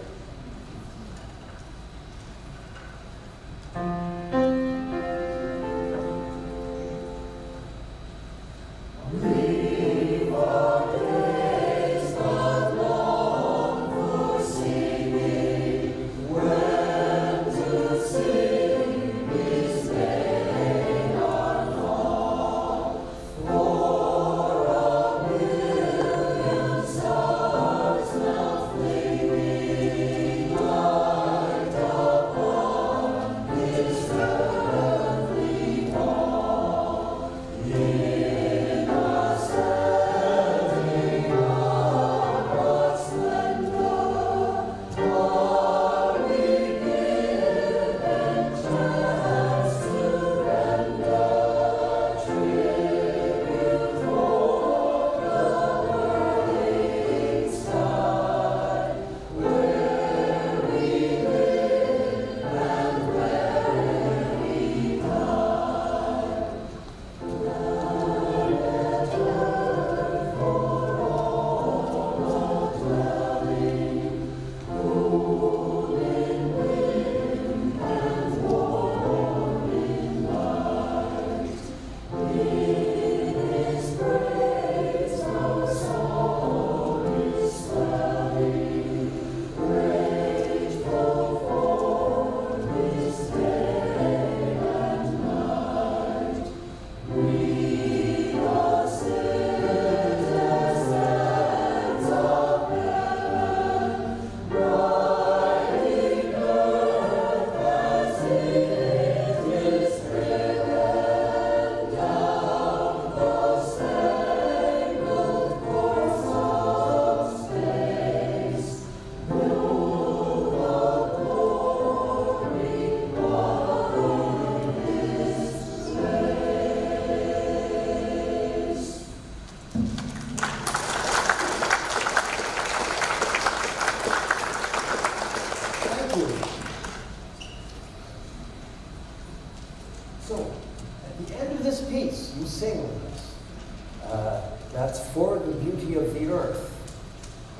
That's For the Beauty of the Earth,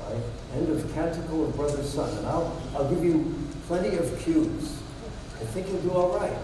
right? End of Canticle of Brother Sun. And I'll give you plenty of cues. I think you'll do all right.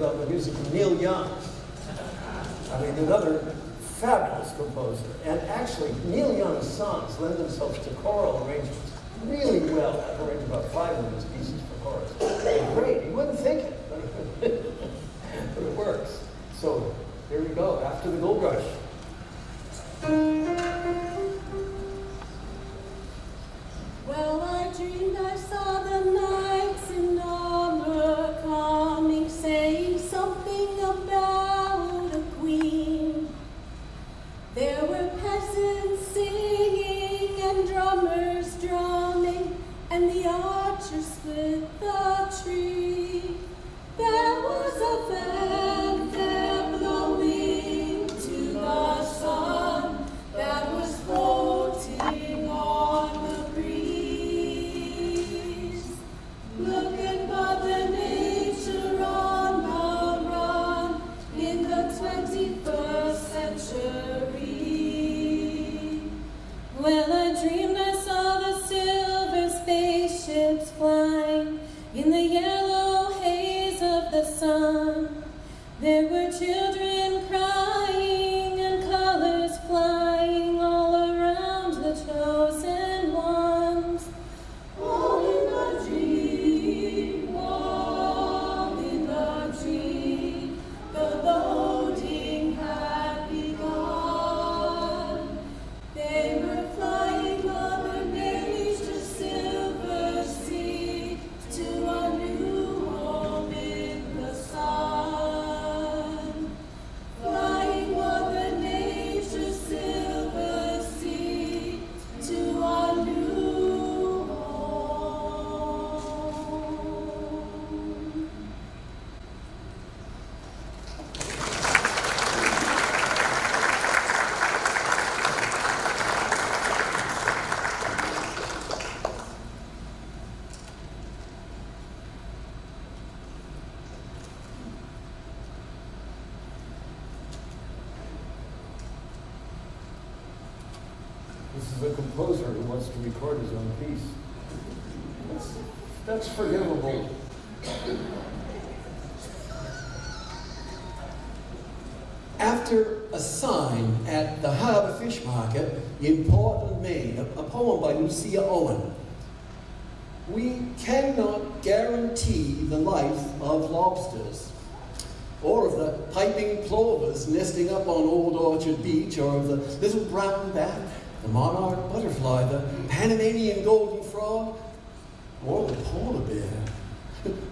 about the music of Neil Young. I mean, another fabulous composer. And actually, Neil Young's songs lend themselves to choral arrangements really well. I've arranged about 5 of his pieces for chorus. They're great. You wouldn't think it, but it works. So here we go, after the Gold Rush.
Well, I dreamed I saw the knights in armor coming, saying something about a queen. There were peasants singing and drummers drumming, and the archers split the tree. There was a fanfare blowing to the sun that was floating on the breeze. Look at Mother Nature on the run in the 21st century. Well, I dreamed I saw the silver spaceships flying in the yellow haze of the sun. There were children crying and colors flying all around the chosen ones. All in the dream, all in the dream, the loading had begun. They were flying Mother Nature's silver sea to a new home in the sun. Flying Mother Nature's silver sea to a new home.
This is a composer who wants to record his own piece. That's forgivable.
After a sign at the Harbour Fish Market in Portland, Maine, a poem by Lucia Owen. We cannot guarantee the life of lobsters, or of the piping plovers nesting up on Old Orchard Beach, or of the little brown bat, the monarch butterfly, the Panamanian golden frog, or the polar bear.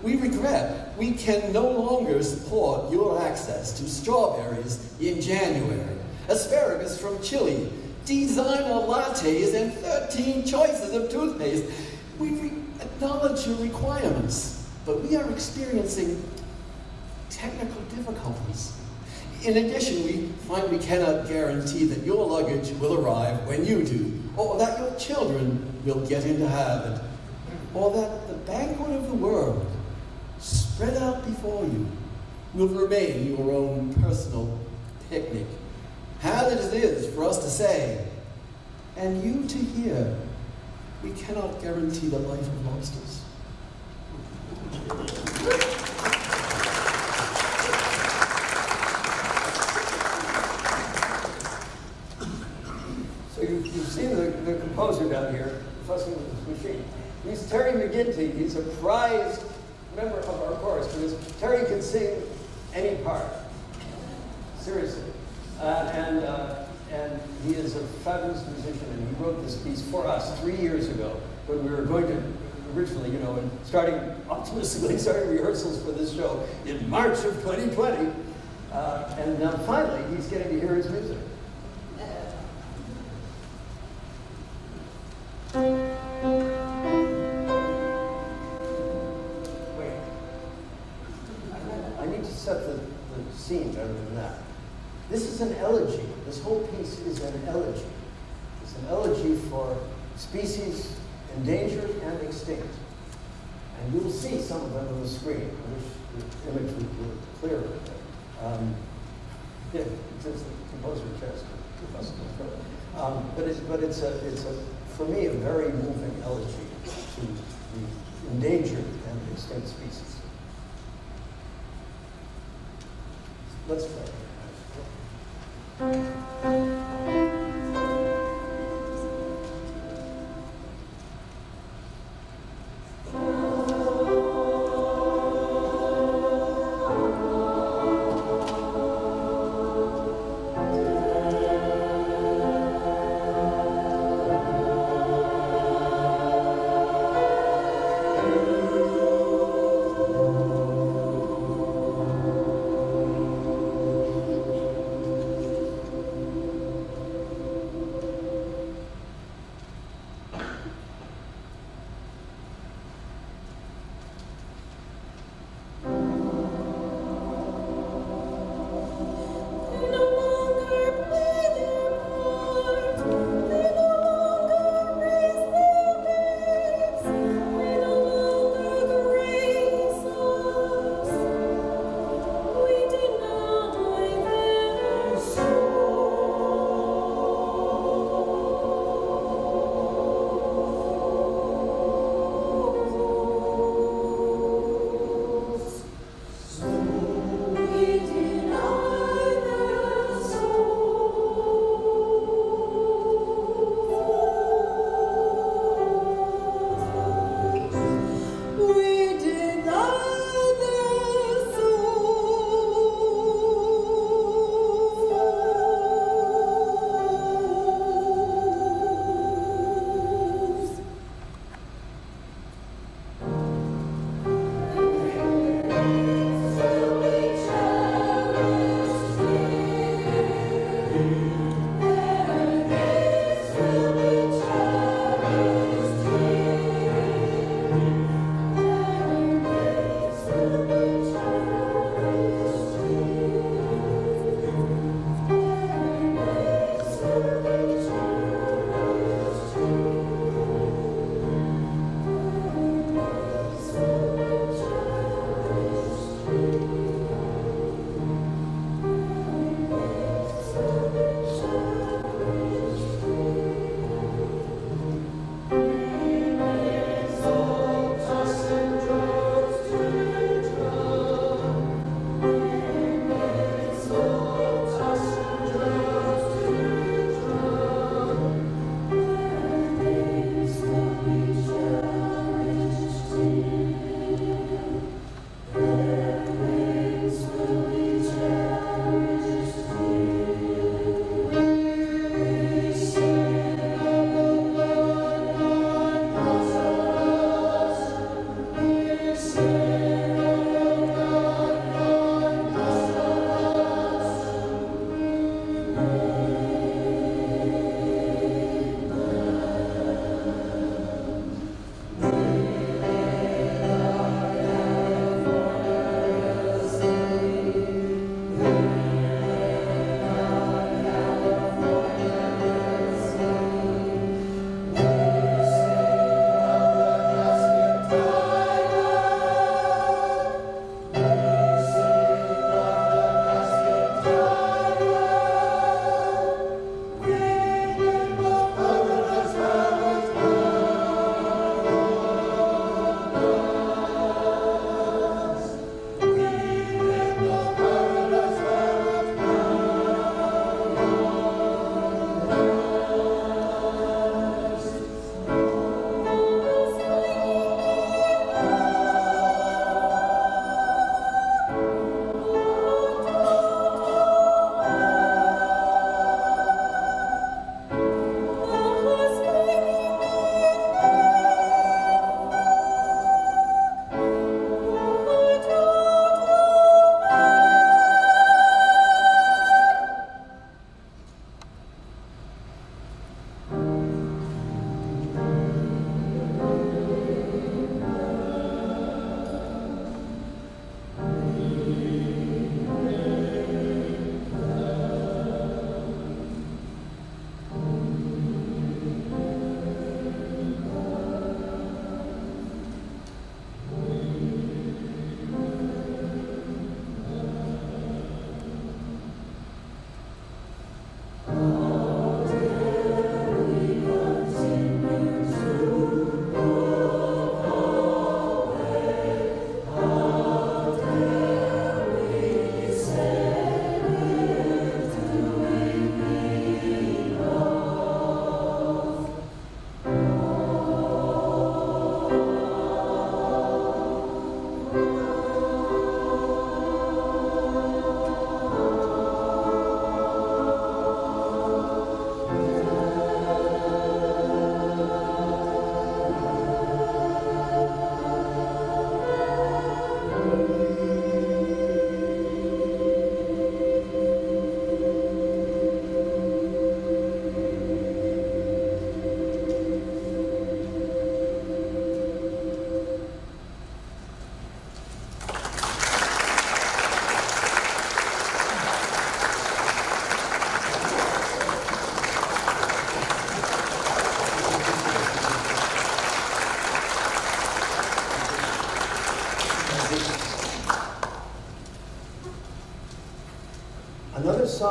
We regret we can no longer support your access to strawberries in January, asparagus from Chile, designer lattes, and 13 choices of toothpaste. We acknowledge your requirements, but we are experiencing technical difficulties. In addition, we find we cannot guarantee that your luggage will arrive when you do, or that your children will get into Harvard, or that the banquet of the world, spread out before you, will remain your own personal picnic. Hard as it is for us to say, and you to hear, we cannot guarantee the life of lobsters.
So you've seen the composer down here fussing with his machine. He's Terry McGinty. He's a prized member of our chorus because Terry can sing any part. Seriously. And he is a fabulous musician, and he wrote this piece for us 3 years ago when we were going to originally, and starting rehearsals for this show in March of 2020. And now finally, he's getting to hear his music. Wait. I need to set the scene better than that. This is an elegy. This whole piece is an elegy. It's an elegy for species endangered and extinct. And you'll see some of them on the screen. I wish the image would be clearer. Yeah, it's the composer chest. But it's for me a very moving elegy to the endangered and extinct species. Let's pray.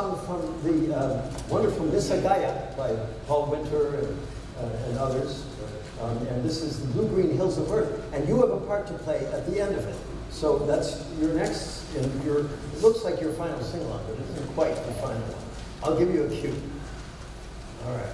song from the wonderful Nisargaya by Paul Winter and others. And this is the Blue Green Hills of Earth. And you have a part to play at the end of it. So that's your next, and it looks like your final sing-along, but it isn't quite the final one. I'll give you a cue. All right.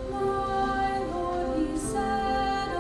My Lord, he said,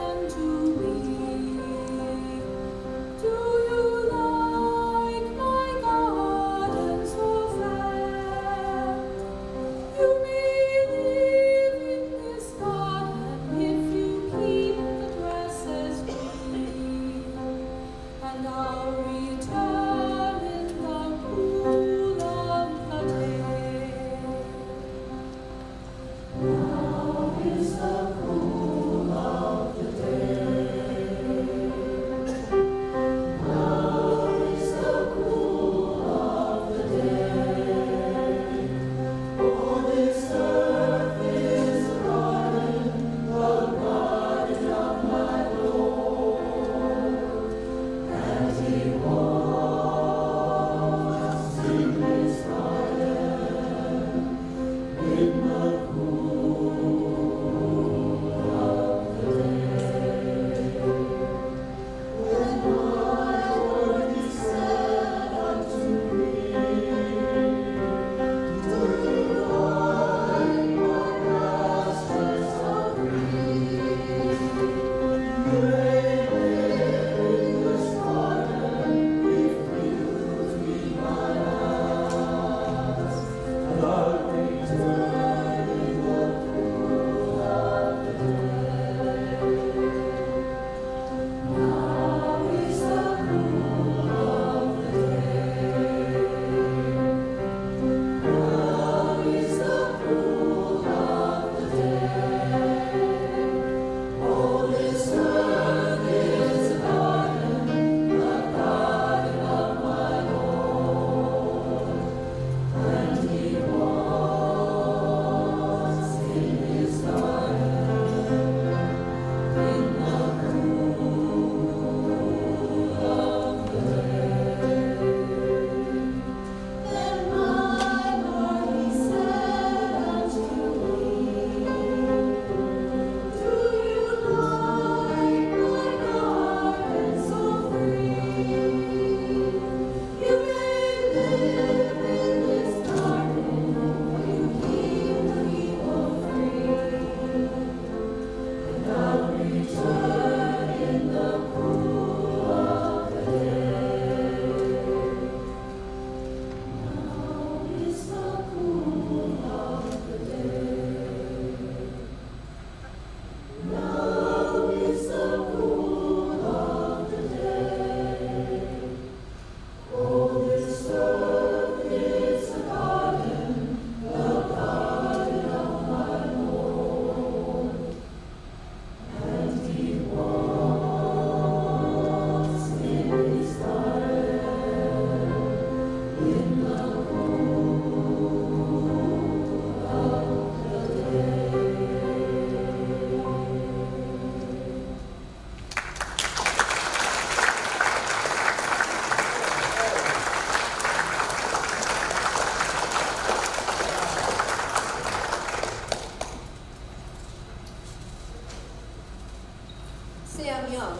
Sam Young,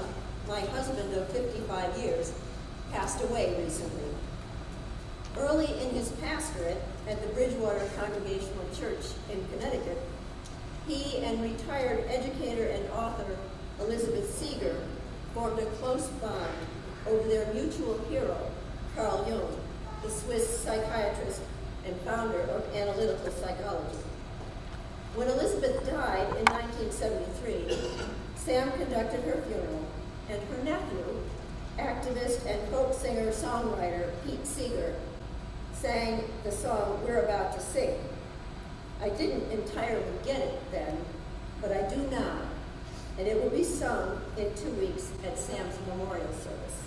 my husband of 55 years, passed away recently. Early in his pastorate at the Bridgewater Congregational Church in Connecticut, he and retired educator and author Elizabeth Seeger formed a close bond over their mutual hero, Carl Jung, the Swiss psychiatrist and founder of analytical psychology. When Elizabeth died in 1973, Sam conducted her funeral, and her nephew, activist and folk singer-songwriter Pete Seeger, sang the song we're about to sing. I didn't entirely get it then, but I do now, and it will be sung in 2 weeks at Sam's memorial service.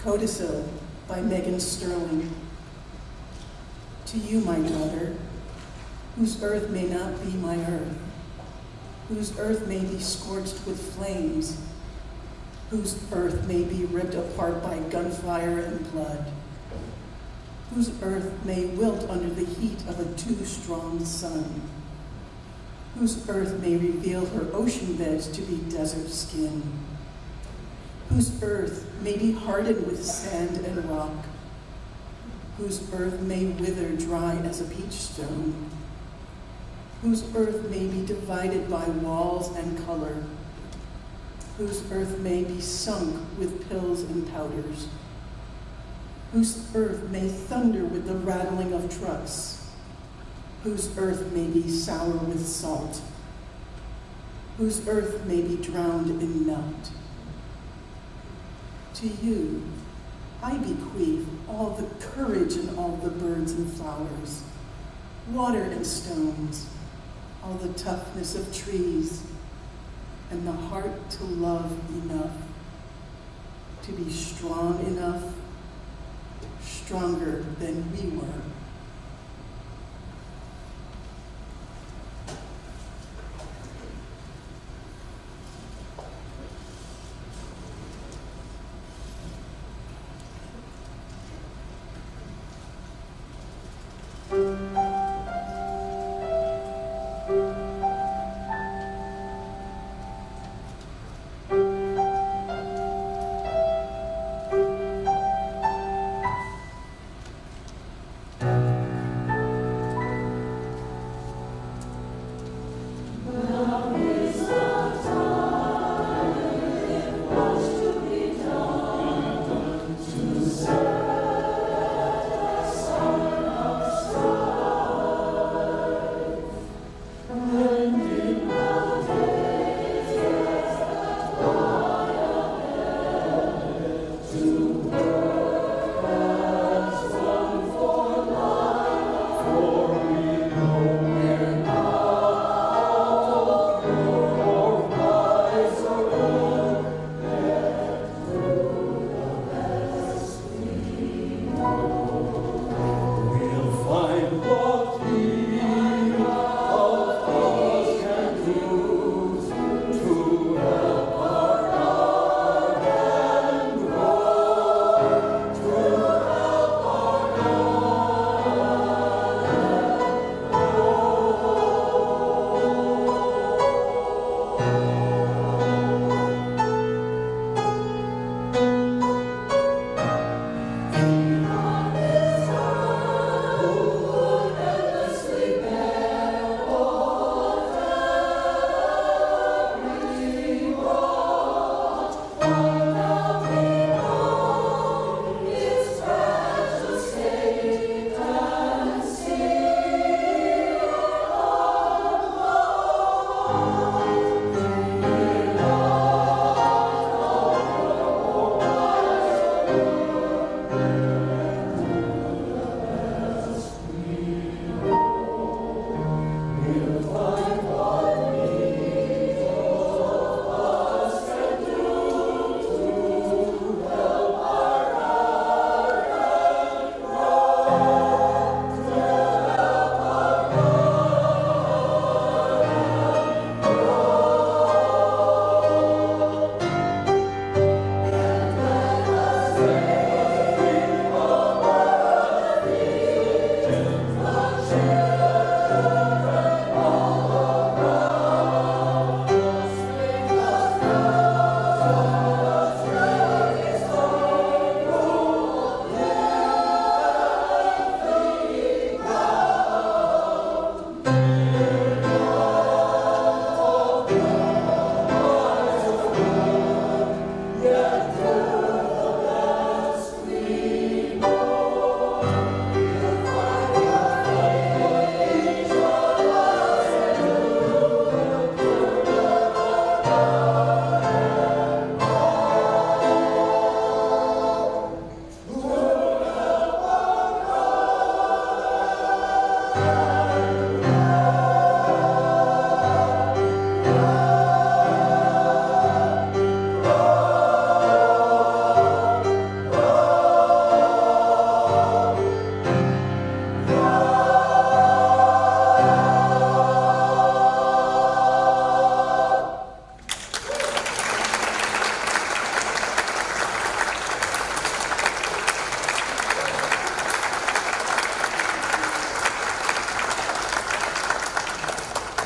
Codicil by Megan Sterling. To you, my daughter, whose earth may not be my earth, whose earth may be scorched with flames, whose earth may be ripped apart by gunfire and blood, whose earth may wilt under the heat of a too strong sun, whose earth may reveal her ocean beds to be desert skin, whose earth may be hardened with sand and rock, whose earth may wither dry as a peach stone, whose earth may be divided by walls and color, whose earth may be sunk with pills and powders, whose earth may thunder with the rattling of trucks, whose earth may be sour with salt, whose earth may be drowned in melt. To you, I bequeath all the courage and all the birds and flowers, water and stones, all the toughness of trees, and the heart to love enough, to be strong enough, stronger than we were.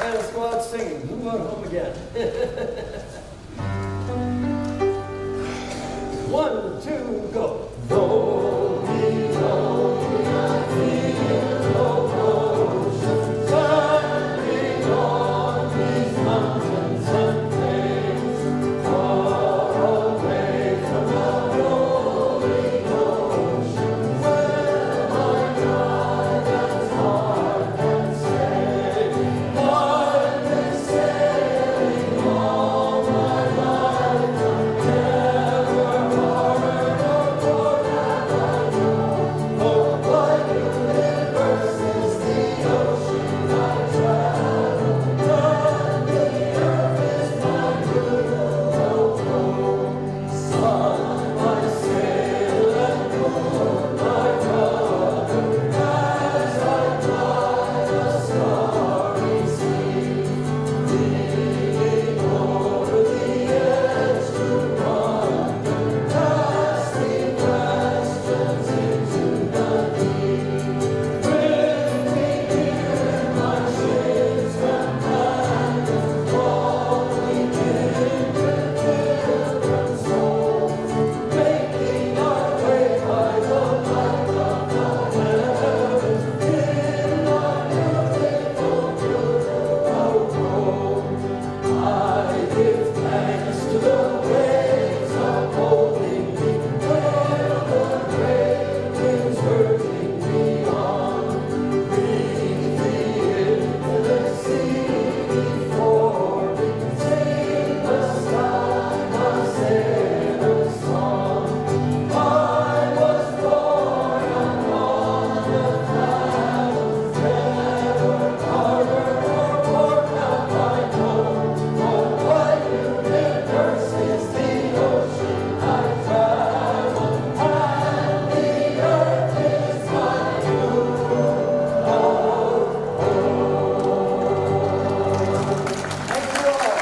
And let's go out singing. Move on home again. 1, 2, go. Though we not feel no ocean, standing on these mountains and plains, far away from the rolling ocean, where my guidance heart can stay. I've been sailing all my life, never harbored or port have I known. For my universe is the ocean I travel, and the earth is my beautiful home. Sun, my sail, and moon, my rudder, as I glide the starry sea, leaning over the edge to wonder, casting questions into the deep. Drifting here, my ship's companion, falling into pilgrim souls, making our way by the light of the heavens, in our beautiful, beautiful home. I give thanks to the waves upholding me, where the great winds hurling me on, bring the infinite sea before me, sing the sky my sailor's song. I was born upon the fathoms, never harbored or port have I known. For my universe is the ocean I travel, and the earth is my new home. Thank you all.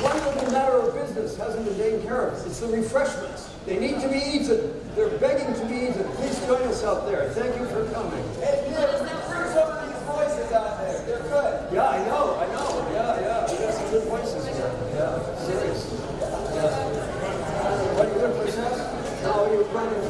One little matter of business hasn't been taken care of. It's the refreshments. They need to be eaten. They're begging to be eaten. Please join us out there. Thank you for coming.
Hey, here's some of these voices out there. They're good.
Yeah, I know. Yeah. We got some good voices here. Yeah, seriously. Yeah. kind of